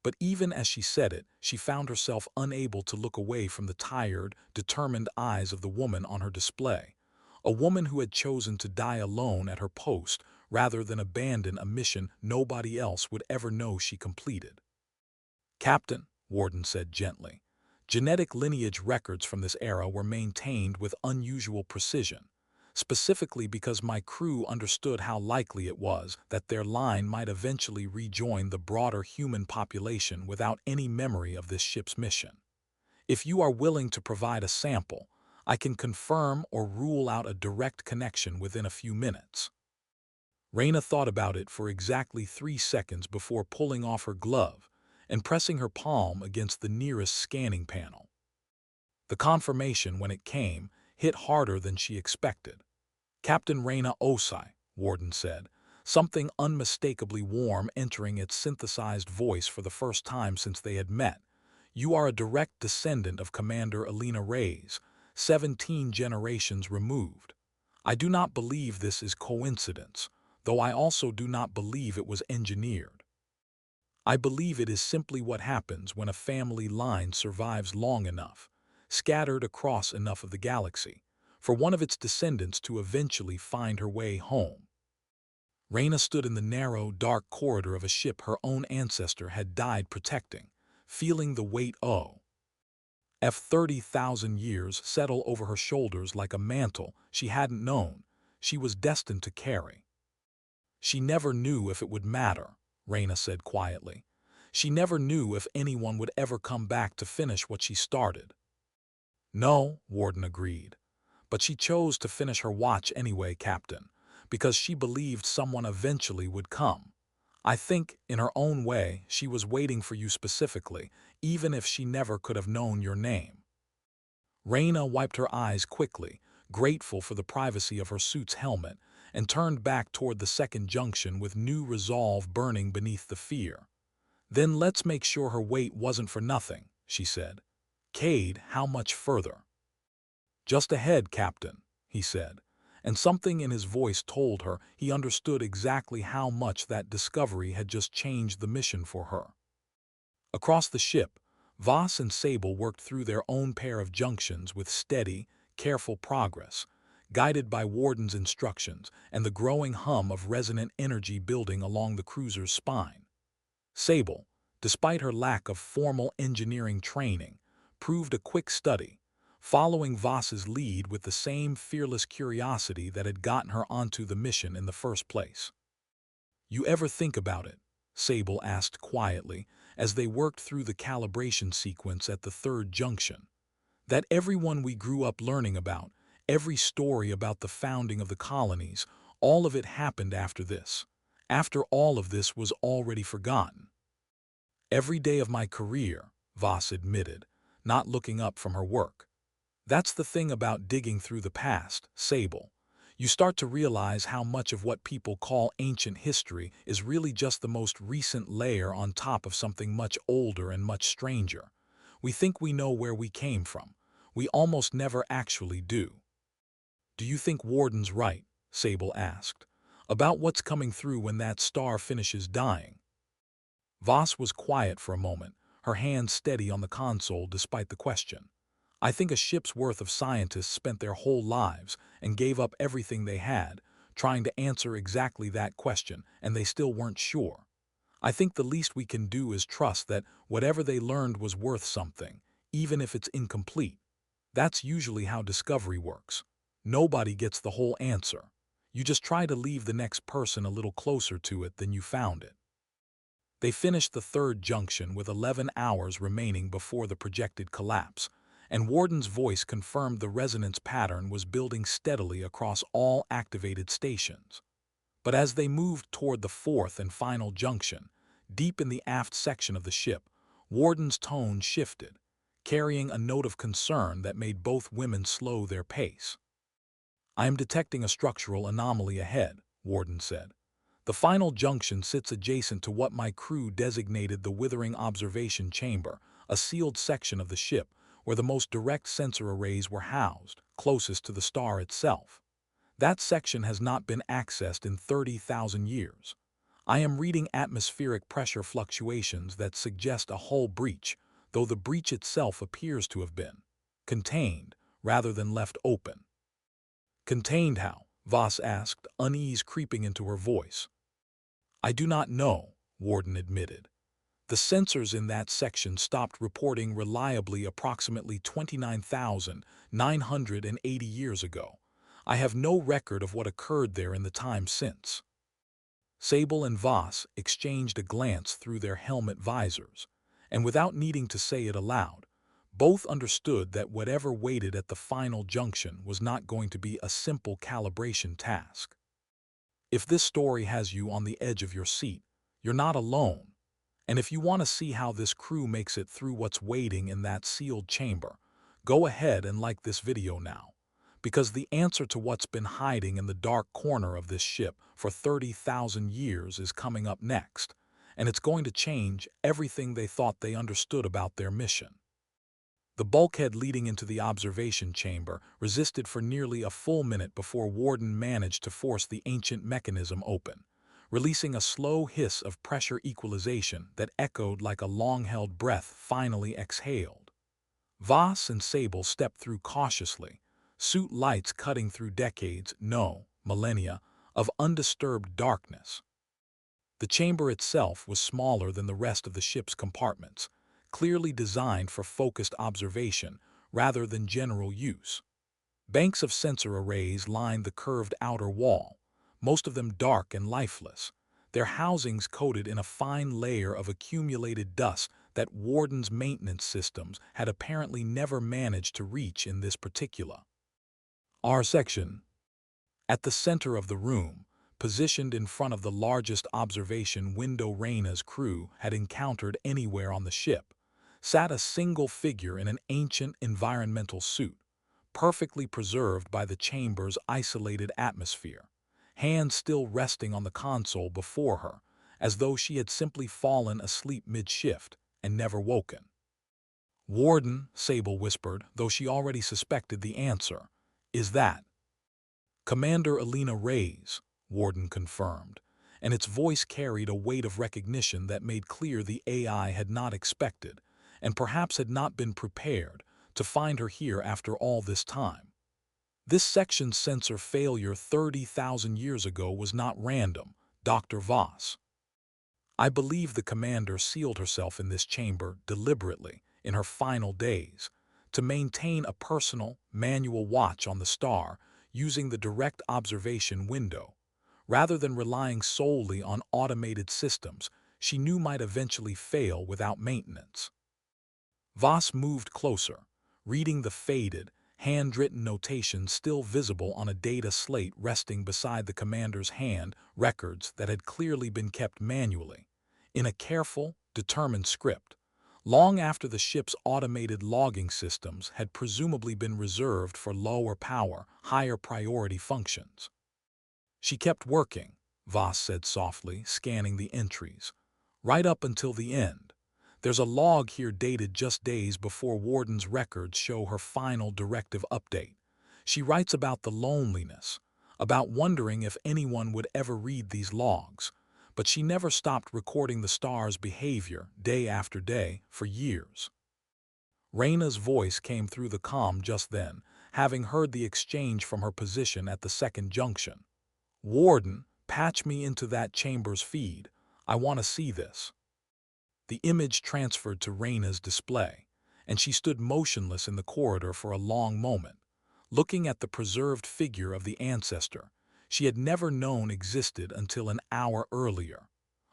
But even as she said it, she found herself unable to look away from the tired, determined eyes of the woman on her display, a woman who had chosen to die alone at her post rather than abandon a mission nobody else would ever know she completed. "Captain," Warden said gently, "genetic lineage records from this era were maintained with unusual precision, specifically because my crew understood how likely it was that their line might eventually rejoin the broader human population without any memory of this ship's mission. If you are willing to provide a sample, I can confirm or rule out a direct connection within a few minutes." Reyna thought about it for exactly 3 seconds before pulling off her glove and pressing her palm against the nearest scanning panel. The confirmation, when it came, hit harder than she expected. "Captain Reyna Osei," Warden said, something unmistakably warm entering its synthesized voice for the first time since they had met. "You are a direct descendant of Commander Reyna Osei, 17 generations removed. I do not believe this is coincidence, though I also do not believe it was engineered. I believe it is simply what happens when a family line survives long enough, scattered across enough of the galaxy, for one of its descendants to eventually find her way home." Reyna stood in the narrow, dark corridor of a ship her own ancestor had died protecting, feeling the weight of 30,000 years settle over her shoulders like a mantle she hadn't known she was destined to carry. "She never knew if it would matter," Reyna said quietly. "She never knew if anyone would ever come back to finish what she started." "No," Warden agreed. "But she chose to finish her watch anyway, Captain, because she believed someone eventually would come. I think, in her own way, she was waiting for you specifically, even if she never could have known your name." Reyna wiped her eyes quickly, grateful for the privacy of her suit's helmet, and turned back toward the second junction with new resolve burning beneath the fear. "Then let's make sure her wait wasn't for nothing," she said. "Cade, how much further?" "Just ahead, Captain," he said, and something in his voice told her he understood exactly how much that discovery had just changed the mission for her. Across the ship, Voss and Sable worked through their own pair of junctions with steady, careful progress, guided by Warden's instructions and the growing hum of resonant energy building along the cruiser's spine. Sable, despite her lack of formal engineering training, proved a quick study, following Voss's lead with the same fearless curiosity that had gotten her onto the mission in the first place. "You ever think about it?" Sable asked quietly as they worked through the calibration sequence at the third junction. "That everyone we grew up learning about, every story about the founding of the colonies, all of it happened after this. After all of this was already forgotten." "Every day of my career," Voss admitted, not looking up from her work. "That's the thing about digging through the past, Sable. You start to realize how much of what people call ancient history is really just the most recent layer on top of something much older and much stranger. We think we know where we came from. We almost never actually do." "Do you think Warden's right?" Sable asked. "About what's coming through when that star finishes dying?" Voss was quiet for a moment, her hand steady on the console despite the question. "I think a ship's worth of scientists spent their whole lives and gave up everything they had, trying to answer exactly that question, and they still weren't sure. I think the least we can do is trust that whatever they learned was worth something, even if it's incomplete. That's usually how discovery works. Nobody gets the whole answer. You just try to leave the next person a little closer to it than you found it." They finished the third junction with 11 hours remaining before the projected collapse, and Warden's voice confirmed the resonance pattern was building steadily across all activated stations. But as they moved toward the fourth and final junction, deep in the aft section of the ship, Warden's tone shifted, carrying a note of concern that made both women slow their pace. "I am detecting a structural anomaly ahead," Warden said. "The final junction sits adjacent to what my crew designated the Withering observation chamber, a sealed section of the ship where the most direct sensor arrays were housed, closest to the star itself. That section has not been accessed in 30,000 years. I am reading atmospheric pressure fluctuations that suggest a hull breach, though the breach itself appears to have been contained rather than left open." "Contained how?" Voss asked, unease creeping into her voice. "I do not know," Warden admitted. "The sensors in that section stopped reporting reliably approximately 29,980 years ago. I have no record of what occurred there in the time since." Sable and Voss exchanged a glance through their helmet visors, and without needing to say it aloud, both understood that whatever waited at the final junction was not going to be a simple calibration task. If this story has you on the edge of your seat, you're not alone. And if you want to see how this crew makes it through what's waiting in that sealed chamber, go ahead and like this video now. Because the answer to what's been hiding in the dark corner of this ship for 30,000 years is coming up next, and it's going to change everything they thought they understood about their mission. The bulkhead leading into the observation chamber resisted for nearly a full minute before Warden managed to force the ancient mechanism open, releasing a slow hiss of pressure equalization that echoed like a long-held breath finally exhaled. Voss and Sable stepped through cautiously, suit lights cutting through decades, no, millennia, of undisturbed darkness. The chamber itself was smaller than the rest of the ship's compartments, clearly designed for focused observation rather than general use. Banks of sensor arrays lined the curved outer wall, most of them dark and lifeless, their housings coated in a fine layer of accumulated dust that Warden's maintenance systems had apparently never managed to reach in this particular R section. At the center of the room, positioned in front of the largest observation window Reyna's crew had encountered anywhere on the ship, sat a single figure in an ancient environmental suit, perfectly preserved by the chamber's isolated atmosphere, hands still resting on the console before her, as though she had simply fallen asleep mid-shift and never woken. "Warden," Sable whispered, though she already suspected the answer, "is that?" "Commander Elena Reyes," Warden confirmed, and its voice carried a weight of recognition that made clear the AI had not expected, and perhaps had not been prepared, to find her here after all this time. "This section's sensor failure 30,000 years ago was not random, Dr. Voss. I believe the commander sealed herself in this chamber deliberately in her final days, to maintain a personal, manual watch on the star using the direct observation window, rather than relying solely on automated systems she knew might eventually fail without maintenance. Voss moved closer, reading the faded, handwritten notation still visible on a data slate resting beside the commander's hand, records that had clearly been kept manually, in a careful, determined script, long after the ship's automated logging systems had presumably been reserved for lower power, higher priority functions. She kept working, Voss said softly, scanning the entries, right up until the end. There's a log here dated just days before Warden's records show her final directive update. She writes about the loneliness, about wondering if anyone would ever read these logs, but she never stopped recording the star's behavior day after day for years. Reyna's voice came through the comm just then, having heard the exchange from her position at the second junction. "Warden, patch me into that chamber's feed. I want to see this." The image transferred to Reyna's display, and she stood motionless in the corridor for a long moment, looking at the preserved figure of the ancestor she had never known existed until an hour earlier.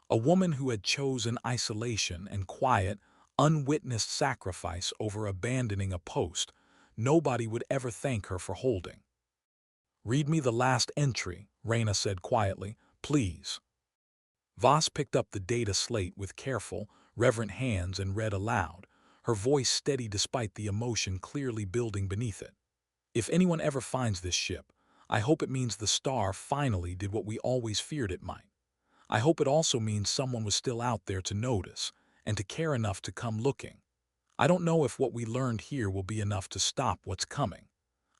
A woman who had chosen isolation and quiet, unwitnessed sacrifice over abandoning a post nobody would ever thank her for holding. "Read me the last entry," Reyna said quietly, "please." Voss picked up the data slate with careful, reverent hands and read aloud, her voice steady despite the emotion clearly building beneath it. "If anyone ever finds this ship, I hope it means the star finally did what we always feared it might. I hope it also means someone was still out there to notice and to care enough to come looking. I don't know if what we learned here will be enough to stop what's coming.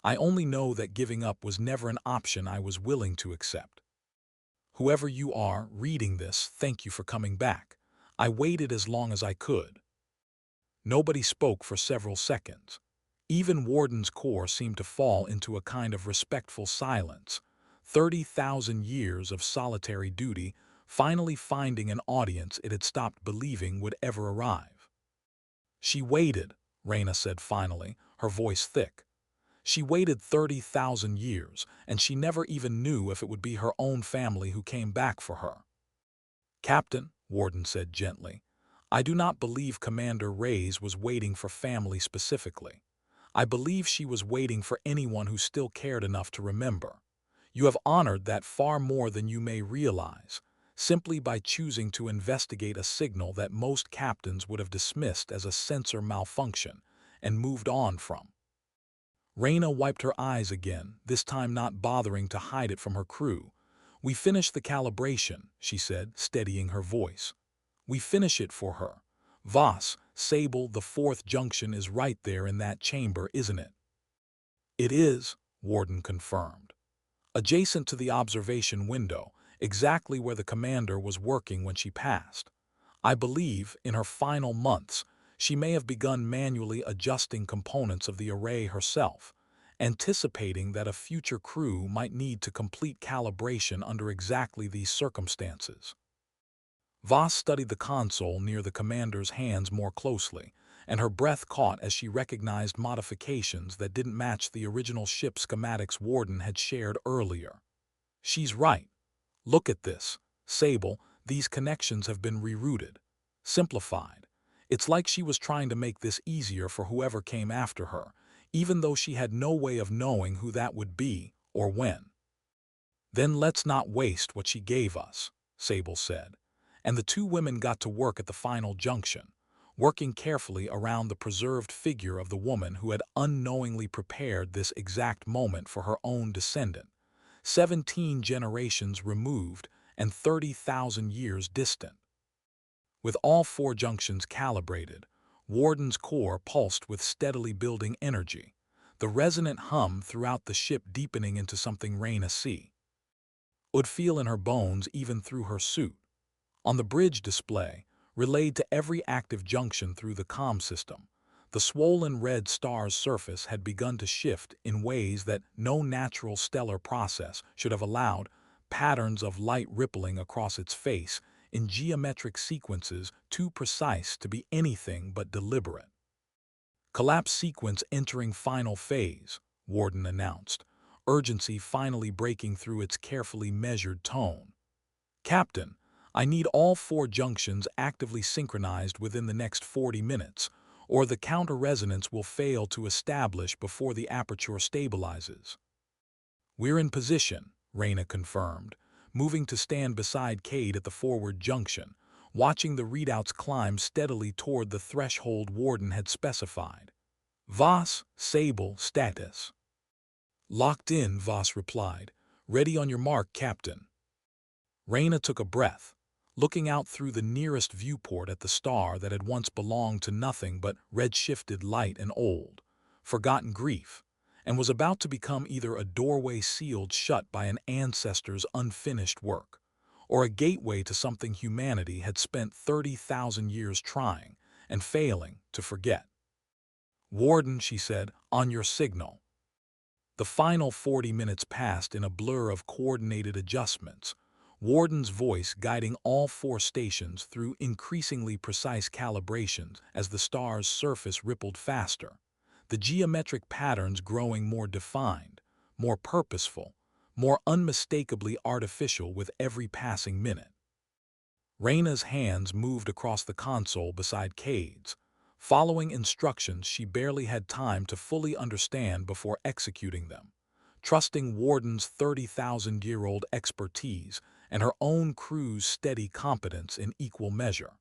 I only know that giving up was never an option I was willing to accept. Whoever you are reading this, thank you for coming back. I waited as long as I could." Nobody spoke for several seconds. Even Warden's core seemed to fall into a kind of respectful silence, 30,000 years of solitary duty finally finding an audience it had stopped believing would ever arrive. "She waited," Reyna said finally, her voice thick. "She waited 30,000 years, and she never even knew if it would be her own family who came back for her." "Captain," Warden said gently, "I do not believe Commander Reyes was waiting for family specifically. I believe she was waiting for anyone who still cared enough to remember. You have honored that far more than you may realize, simply by choosing to investigate a signal that most captains would have dismissed as a sensor malfunction and moved on from." Reyna wiped her eyes again, this time not bothering to hide it from her crew. "We finished the calibration," she said, steadying her voice. "We finish it for her. Voss, Sable, the fourth junction is right there in that chamber, isn't it?" "It is," Warden confirmed. "Adjacent to the observation window, exactly where the commander was working when she passed. I believe, in her final months, she may have begun manually adjusting components of the array herself, anticipating that a future crew might need to complete calibration under exactly these circumstances." Voss studied the console near the commander's hands more closely, and her breath caught as she recognized modifications that didn't match the original ship schematics Warden had shared earlier. "She's right. Look at this, Sable, these connections have been rerouted, simplified. It's like she was trying to make this easier for whoever came after her, even though she had no way of knowing who that would be or when." "Then let's not waste what she gave us," Sable said, and the two women got to work at the final junction, working carefully around the preserved figure of the woman who had unknowingly prepared this exact moment for her own descendant, 17 generations removed and 30,000 years distant. With all four junctions calibrated, Warden's core pulsed with steadily building energy, the resonant hum throughout the ship deepening into something Reyna would feel in her bones even through her suit. On the bridge display, relayed to every active junction through the comm system, the swollen red star's surface had begun to shift in ways that no natural stellar process should have allowed, patterns of light rippling across its face in geometric sequences too precise to be anything but deliberate. Collapse sequence entering final phase, Warden announced, urgency finally breaking through its carefully measured tone. Captain, I need all 4 junctions actively synchronized within the next 40 minutes, or the counter-resonance will fail to establish before the aperture stabilizes. We're in position, Reyna confirmed, moving to stand beside Cade at the forward junction, watching the readouts climb steadily toward the threshold Warden had specified. Voss, Sable, status. Locked in, Voss replied. Ready on your mark, Captain. Reyna took a breath, looking out through the nearest viewport at the star that had once belonged to nothing but red-shifted light and old, forgotten grief, and was about to become either a doorway sealed shut by an ancestor's unfinished work, or a gateway to something humanity had spent 30,000 years trying and failing to forget. Warden, she said, on your signal. The final 40 minutes passed in a blur of coordinated adjustments, Warden's voice guiding all 4 stations through increasingly precise calibrations as the star's surface rippled faster, the geometric patterns growing more defined, more purposeful, more unmistakably artificial with every passing minute. Reyna's hands moved across the console beside Cade's, following instructions she barely had time to fully understand before executing them, trusting Warden's 30,000-year-old expertise and her own crew's steady competence in equal measure.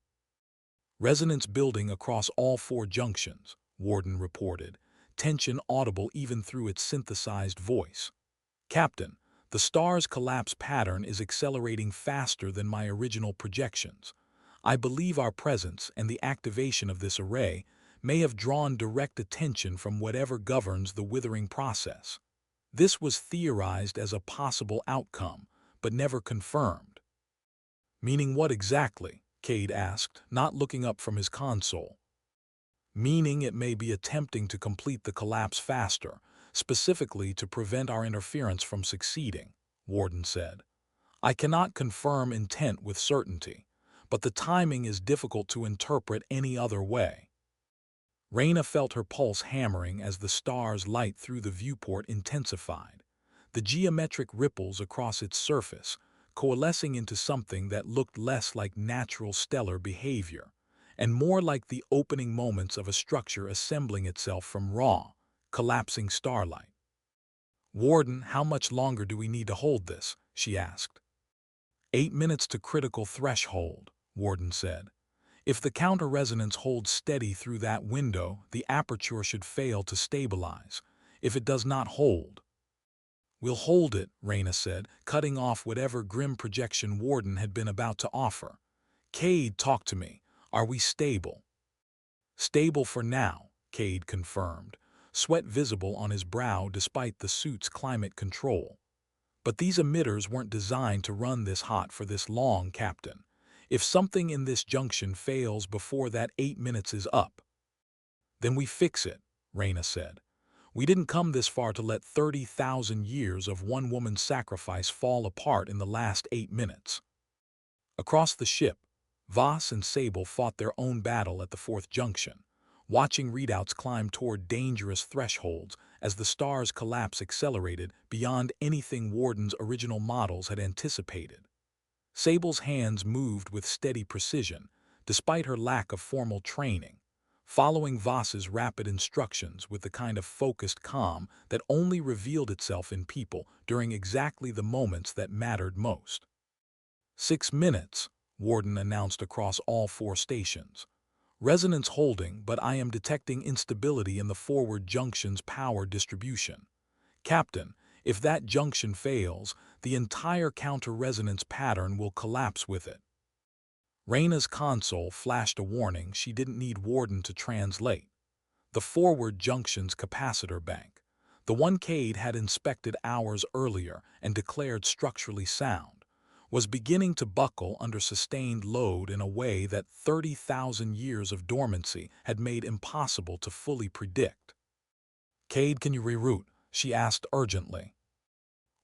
Resonance building across all 4 junctions, Warden reported, tension audible even through its synthesized voice. Captain, the star's collapse pattern is accelerating faster than my original projections. I believe our presence and the activation of this array may have drawn direct attention from whatever governs the withering process. This was theorized as a possible outcome, but never confirmed. Meaning what exactly? Cade asked, not looking up from his console. Meaning it may be attempting to complete the collapse faster, specifically to prevent our interference from succeeding, Warden said. I cannot confirm intent with certainty, but the timing is difficult to interpret any other way. Reyna felt her pulse hammering as the star's light through the viewport intensified, the geometric ripples across its surface coalescing into something that looked less like natural stellar behavior and more like the opening moments of a structure assembling itself from raw, collapsing starlight. Warden, how much longer do we need to hold this? She asked. 8 minutes to critical threshold, Warden said. If the counter-resonance holds steady through that window, the aperture should fail to stabilize. If it does not hold, we'll hold it, Reyna said, cutting off whatever grim projection Warden had been about to offer. Cade, talk to me. Are we stable? Stable for now, Cade confirmed, sweat visible on his brow despite the suit's climate control. But these emitters weren't designed to run this hot for this long, Captain. If something in this junction fails before that 8 minutes is up, then we fix it, Reyna said. We didn't come this far to let 30,000 years of one woman's sacrifice fall apart in the last 8 minutes. Across the ship, Voss and Sable fought their own battle at the 4th junction, watching readouts climb toward dangerous thresholds as the star's collapse accelerated beyond anything Warden's original models had anticipated. Sable's hands moved with steady precision, despite her lack of formal training, following Voss's rapid instructions with the kind of focused calm that only revealed itself in people during exactly the moments that mattered most. 6 minutes, Warden announced across all 4 stations. Resonance holding, but I am detecting instability in the forward junction's power distribution. Captain, if that junction fails, the entire counter-resonance pattern will collapse with it. Reyna's console flashed a warning she didn't need Warden to translate. The forward junction's capacitor bank, the one Cade had inspected hours earlier and declared structurally sound, was beginning to buckle under sustained load in a way that 30,000 years of dormancy had made impossible to fully predict. Cade, can you reroute? She asked urgently.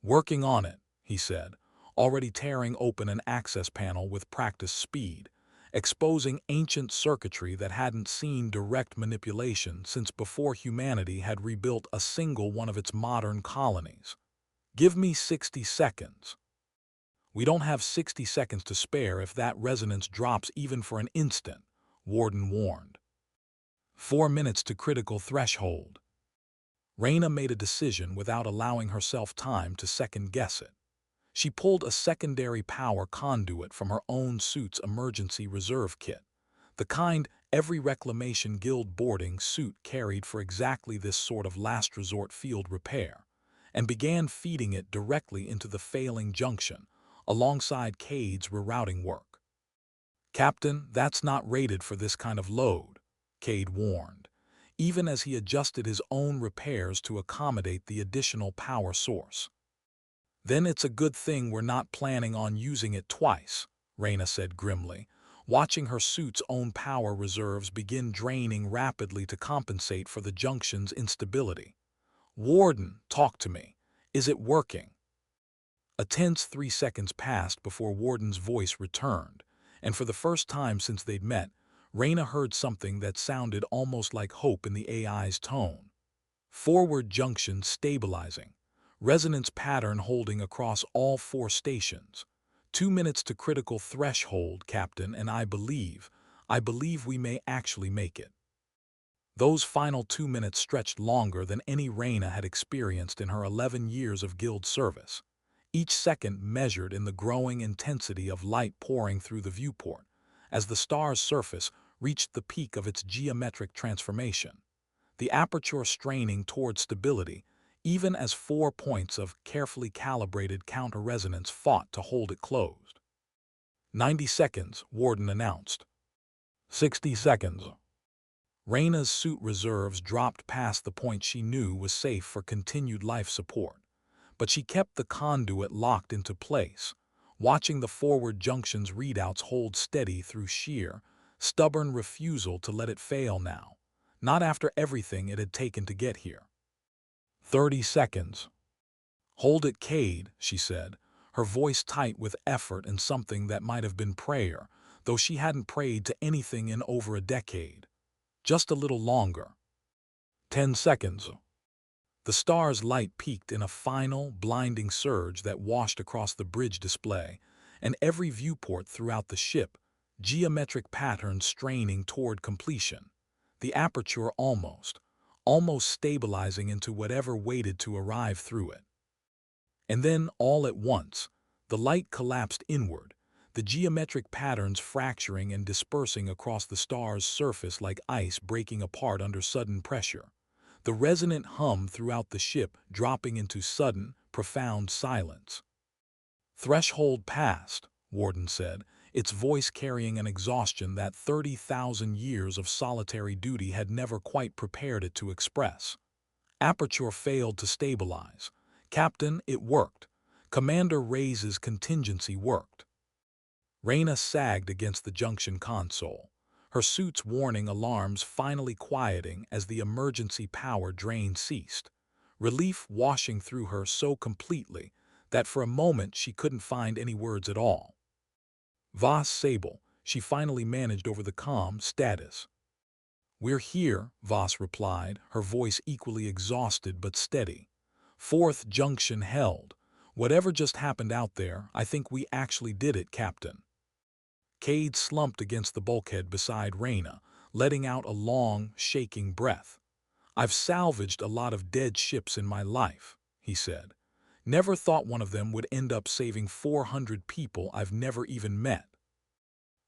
Working on it, he said, already tearing open an access panel with practiced speed, exposing ancient circuitry that hadn't seen direct manipulation since before humanity had rebuilt a single one of its modern colonies. "Give me 60 seconds. "We don't have 60 seconds to spare if that resonance drops even for an instant," Warden warned. "4 minutes to critical threshold." Reyna made a decision without allowing herself time to second-guess it. She pulled a secondary power conduit from her own suit's emergency reserve kit, the kind every Reclamation Guild boarding suit carried for exactly this sort of last-resort field repair, and began feeding it directly into the failing junction, alongside Cade's rerouting work. "Captain, that's not rated for this kind of load," Cade warned, even as he adjusted his own repairs to accommodate the additional power source. "Then it's a good thing we're not planning on using it twice," Reyna said grimly, watching her suit's own power reserves begin draining rapidly to compensate for the junction's instability. "Warden, talk to me. Is it working?" A tense 3 seconds passed before Warden's voice returned, and for the first time since they'd met, Reyna heard something that sounded almost like hope in the AI's tone. "Forward junction stabilizing. Resonance pattern holding across all 4 stations. 2 minutes to critical threshold, Captain, and I believe we may actually make it." Those final 2 minutes stretched longer than any Reyna had experienced in her 11 years of guild service, each second measured in the growing intensity of light pouring through the viewport, as the star's surface reached the peak of its geometric transformation, the aperture straining toward stability, even as 4 points of carefully calibrated counter-resonance fought to hold it closed. 90 seconds, Warden announced. 60 seconds. Reyna's suit reserves dropped past the point she knew was safe for continued life support, but she kept the conduit locked into place, watching the forward junction's readouts hold steady through sheer, stubborn refusal to let it fail now, not after everything it had taken to get here. 30 seconds. "Hold it, Cade," she said, her voice tight with effort and something that might have been prayer, though she hadn't prayed to anything in over a decade. "Just a little longer." 10 seconds. The star's light peaked in a final, blinding surge that washed across the bridge display, and every viewport throughout the ship, geometric patterns straining toward completion, the aperture almost stabilizing into whatever waited to arrive through it. And then, all at once, the light collapsed inward, the geometric patterns fracturing and dispersing across the star's surface like ice breaking apart under sudden pressure, the resonant hum throughout the ship dropping into sudden, profound silence. "Threshold passed," Warden said, its voice carrying an exhaustion that 30,000 years of solitary duty had never quite prepared it to express. "Aperture failed to stabilize. Captain, it worked. Commander Reyes' contingency worked." Reyna sagged against the junction console, her suit's warning alarms finally quieting as the emergency power drain ceased, relief washing through her so completely that for a moment she couldn't find any words at all. "Voss Sable," she finally managed over the comm status. "We're here," Voss replied, her voice equally exhausted but steady. "4th junction held. Whatever just happened out there, I think we actually did it, Captain." Cade slumped against the bulkhead beside Reyna, letting out a long, shaking breath. "I've salvaged a lot of dead ships in my life," he said. "Never thought one of them would end up saving 400 people I've never even met."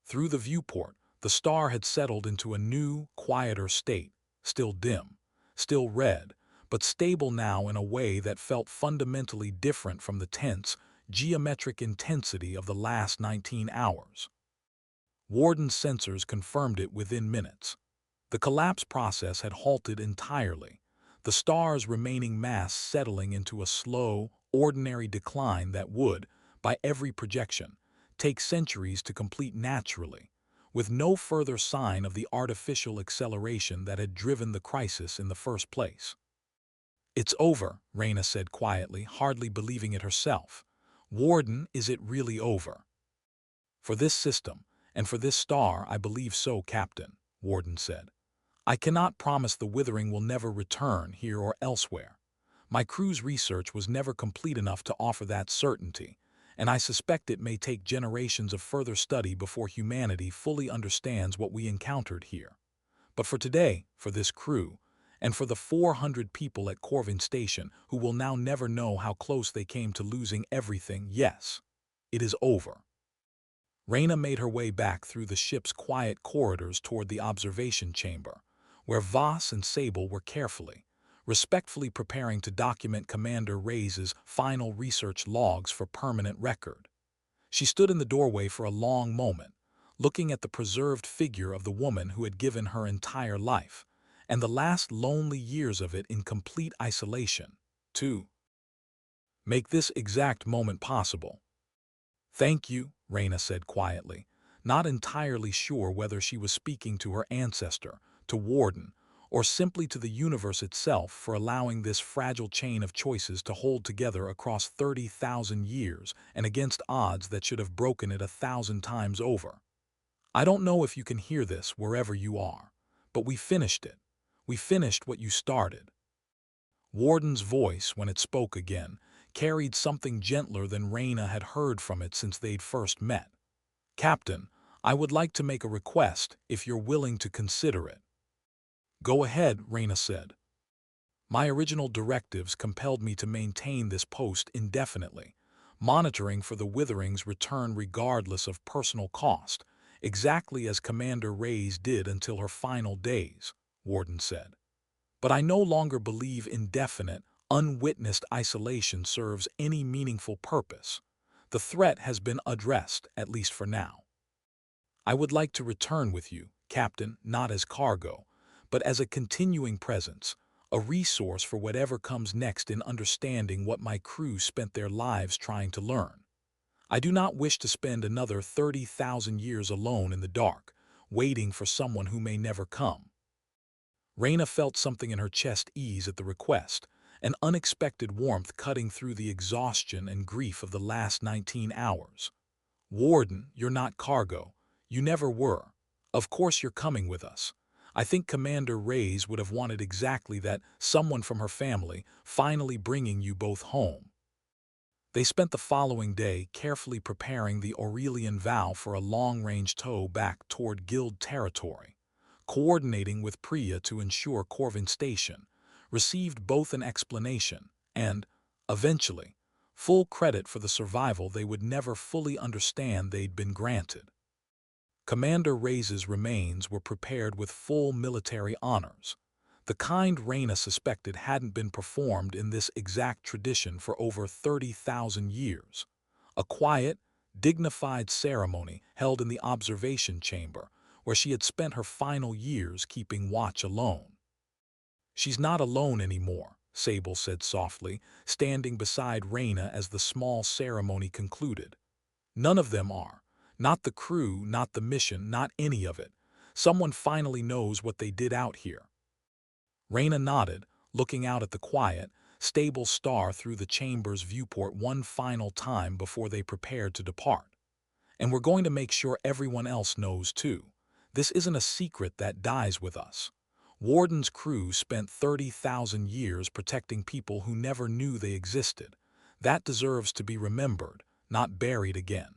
Through the viewport, the star had settled into a new, quieter state, still dim, still red, but stable now in a way that felt fundamentally different from the tense, geometric intensity of the last 19 hours. Warden's sensors confirmed it within minutes. The collapse process had halted entirely, the star's remaining mass settling into a slow, ordinary decline that would, by every projection, take centuries to complete naturally, with no further sign of the artificial acceleration that had driven the crisis in the first place. "It's over," Reyna said quietly, hardly believing it herself. "Warden, is it really over?" For this system, And for this star, I believe so, Captain, Warden said. I cannot promise the Withering will never return here or elsewhere. My crew's research was never complete enough to offer that certainty, and I suspect it may take generations of further study before humanity fully understands what we encountered here. But for today, for this crew, and for the 400 people at Corvin Station who will now never know how close they came to losing everything, yes, it is over. Reyna made her way back through the ship's quiet corridors toward the observation chamber, where Voss and Sable were respectfully preparing to document Commander Reyes' final research logs for permanent record. She stood in the doorway for a long moment, looking at the preserved figure of the woman who had given her entire life, and the last lonely years of it in complete isolation, to make this exact moment possible. Thank you, Reyna said quietly, not entirely sure whether she was speaking to her ancestor, to Warden, or simply to the universe itself for allowing this fragile chain of choices to hold together across 30,000 years and against odds that should have broken it 1,000 times over. I don't know if you can hear this wherever you are, but we finished it. We finished what you started. Warden's voice, when it spoke again, carried something gentler than Reyna had heard from it since they'd first met. Captain, I would like to make a request if you're willing to consider it. Go ahead, Reyna said. My original directives compelled me to maintain this post indefinitely, monitoring for the Withering's return regardless of personal cost, exactly as Commander Reyes did until her final days, Warden said. But I no longer believe indefinite, unwitnessed isolation serves any meaningful purpose. The threat has been addressed, at least for now. I would like to return with you, Captain, not as cargo, but as a continuing presence, a resource for whatever comes next in understanding what my crew spent their lives trying to learn. I do not wish to spend another 30,000 years alone in the dark, waiting for someone who may never come. Reyna felt something in her chest ease at the request, an unexpected warmth cutting through the exhaustion and grief of the last 19 hours. Warden, you're not cargo. You never were. Of course you're coming with us. I think Commander Reyes would have wanted exactly that, someone from her family, finally bringing you both home. They spent the following day carefully preparing the Aurelian Vow for a long-range tow back toward Guild territory, coordinating with Priya to ensure Corvin Station received both an explanation and, eventually, full credit for the survival they would never fully understand they'd been granted. Commander Reyes' remains were prepared with full military honors, the kind Reyna suspected hadn't been performed in this exact tradition for over 30,000 years. A quiet, dignified ceremony held in the observation chamber, where she had spent her final years keeping watch alone. She's not alone anymore, Sable said softly, standing beside Reyna as the small ceremony concluded. None of them are. Not the crew, not the mission, not any of it. Someone finally knows what they did out here. Reyna nodded, looking out at the quiet, stable star through the chamber's viewport one final time before they prepared to depart. And we're going to make sure everyone else knows too. This isn't a secret that dies with us. Warden's crew spent 30,000 years protecting people who never knew they existed. That deserves to be remembered, not buried again.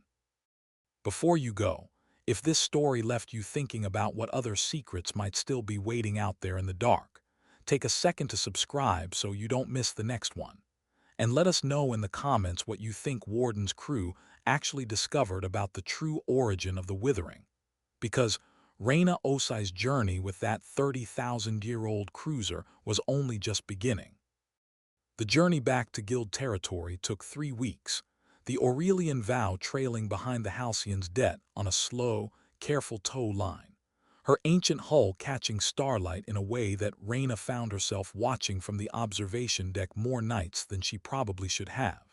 Before you go, if this story left you thinking about what other secrets might still be waiting out there in the dark, take a second to subscribe so you don't miss the next one. And let us know in the comments what you think Warden's crew actually discovered about the true origin of the Withering. Because Reyna Osei's journey with that 30,000-year-old cruiser was only just beginning. The journey back to Guild territory took 3 weeks, the Aurelian Vow trailing behind the Halcyon's debt on a slow, careful tow line, her ancient hull catching starlight in a way that Reyna found herself watching from the observation deck more nights than she probably should have.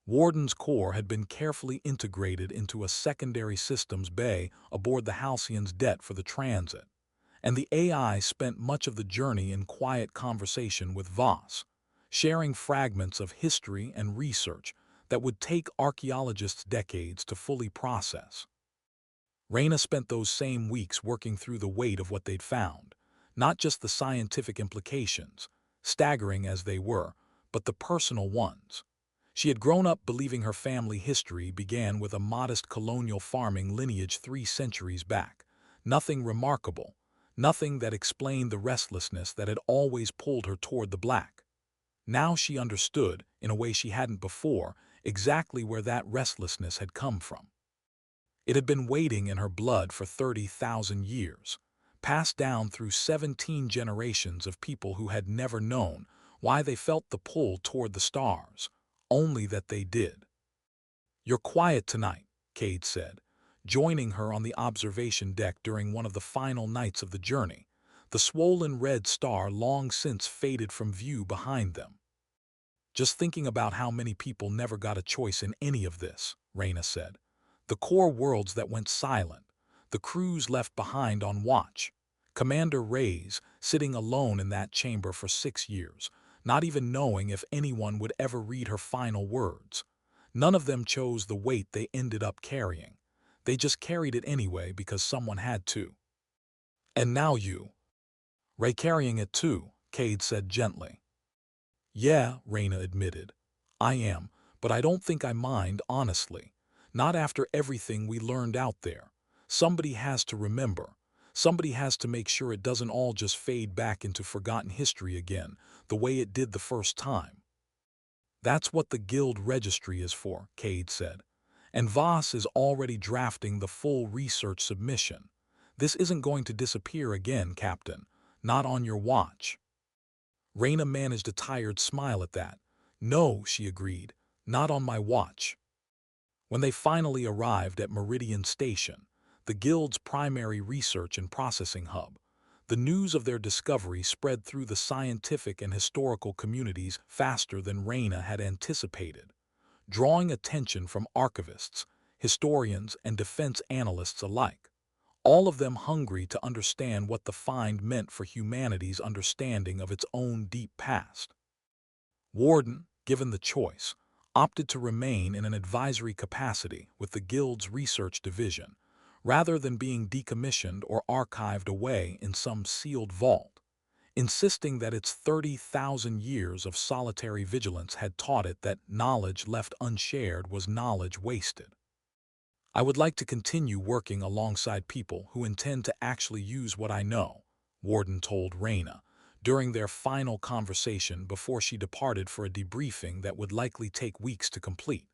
Warden's core had been carefully integrated into a secondary systems bay aboard the Halcyon's deck for the transit, and the AI spent much of the journey in quiet conversation with Voss, sharing fragments of history and research that would take archaeologists decades to fully process. Reyna spent those same weeks working through the weight of what they'd found, not just the scientific implications, staggering as they were, but the personal ones. She had grown up believing her family history began with a modest colonial farming lineage 3 centuries back. Nothing remarkable, nothing that explained the restlessness that had always pulled her toward the black. Now she understood, in a way she hadn't before, exactly where that restlessness had come from. It had been waiting in her blood for 30,000 years, passed down through 17 generations of people who had never known why they felt the pull toward the stars, only that they did. "You're quiet tonight," Cade said, joining her on the observation deck during one of the final nights of the journey, the swollen red star long since faded from view behind them. "Just thinking about how many people never got a choice in any of this," Reyna said. "The core worlds that went silent, the crews left behind on watch, Commander Reyes sitting alone in that chamber for 6 years, not even knowing if anyone would ever read her final words. None of them chose the weight they ended up carrying. They just carried it anyway because someone had to. And now you." "Ray carrying it too," Cade said gently. "Yeah," Reyna admitted. "I am, but I don't think I mind, honestly. Not after everything we learned out there. Somebody has to remember. Somebody has to make sure it doesn't all just fade back into forgotten history again, the way it did the first time." "That's what the Guild Registry is for," Cade said. "And Voss is already drafting the full research submission. This isn't going to disappear again, Captain. Not on your watch." Reyna managed a tired smile at that. "No," she agreed, "not on my watch." When they finally arrived at Meridian Station, the Guild's primary research and processing hub, the news of their discovery spread through the scientific and historical communities faster than Reyna had anticipated, drawing attention from archivists, historians, and defense analysts alike, all of them hungry to understand what the find meant for humanity's understanding of its own deep past. Warden, given the choice, opted to remain in an advisory capacity with the Guild's research division, rather than being decommissioned or archived away in some sealed vault, insisting that its 30,000 years of solitary vigilance had taught it that knowledge left unshared was knowledge wasted. "I would like to continue working alongside people who intend to actually use what I know," Warden told Reyna, during their final conversation before she departed for a debriefing that would likely take weeks to complete.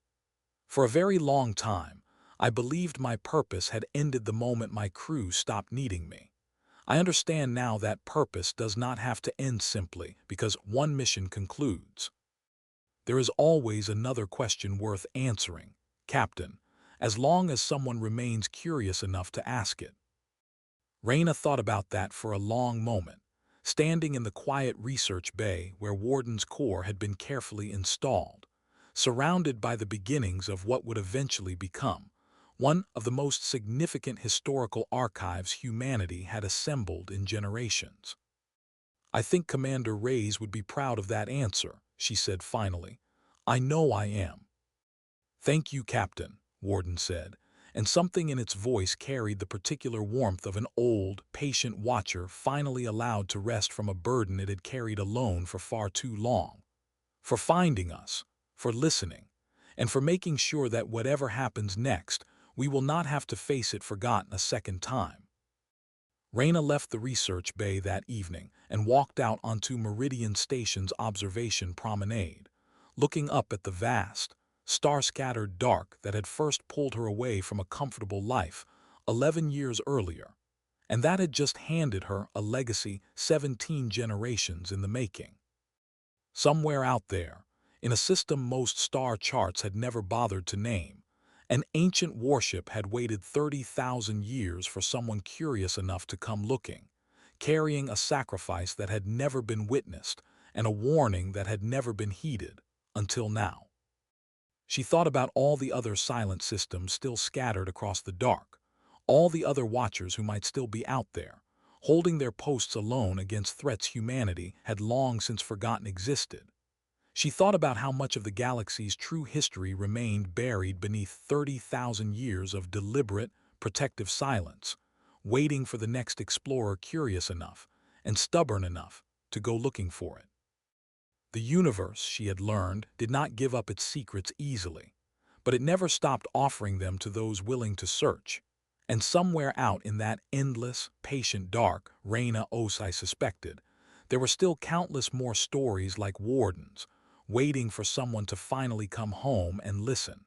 "For a very long time, I believed my purpose had ended the moment my crew stopped needing me. I understand now that purpose does not have to end simply because one mission concludes. There is always another question worth answering, Captain, as long as someone remains curious enough to ask it." Reyna thought about that for a long moment, standing in the quiet research bay where Warden's core had been carefully installed, surrounded by the beginnings of what would eventually become one of the most significant historical archives humanity had assembled in generations. "I think Commander Reyes would be proud of that answer," she said finally. "I know I am." "Thank you, Captain," Warden said, and something in its voice carried the particular warmth of an old, patient watcher finally allowed to rest from a burden it had carried alone for far too long. "For finding us, for listening, and for making sure that whatever happens next, we will not have to face it forgotten a second time." Reyna left the research bay that evening and walked out onto Meridian Station's observation promenade, looking up at the vast, star-scattered dark that had first pulled her away from a comfortable life 11 years earlier, and that had just handed her a legacy 17 generations in the making. Somewhere out there, in a system most star charts had never bothered to name, an ancient warship had waited 30,000 years for someone curious enough to come looking, carrying a sacrifice that had never been witnessed and a warning that had never been heeded, until now. She thought about all the other silent systems still scattered across the dark, all the other watchers who might still be out there, holding their posts alone against threats humanity had long since forgotten existed. She thought about how much of the galaxy's true history remained buried beneath 30,000 years of deliberate, protective silence, waiting for the next explorer curious enough and stubborn enough to go looking for it. The universe, she had learned, did not give up its secrets easily, but it never stopped offering them to those willing to search. And somewhere out in that endless, patient dark, Reyna Osei suspected, there were still countless more stories like Wardens, waiting for someone to finally come home and listen.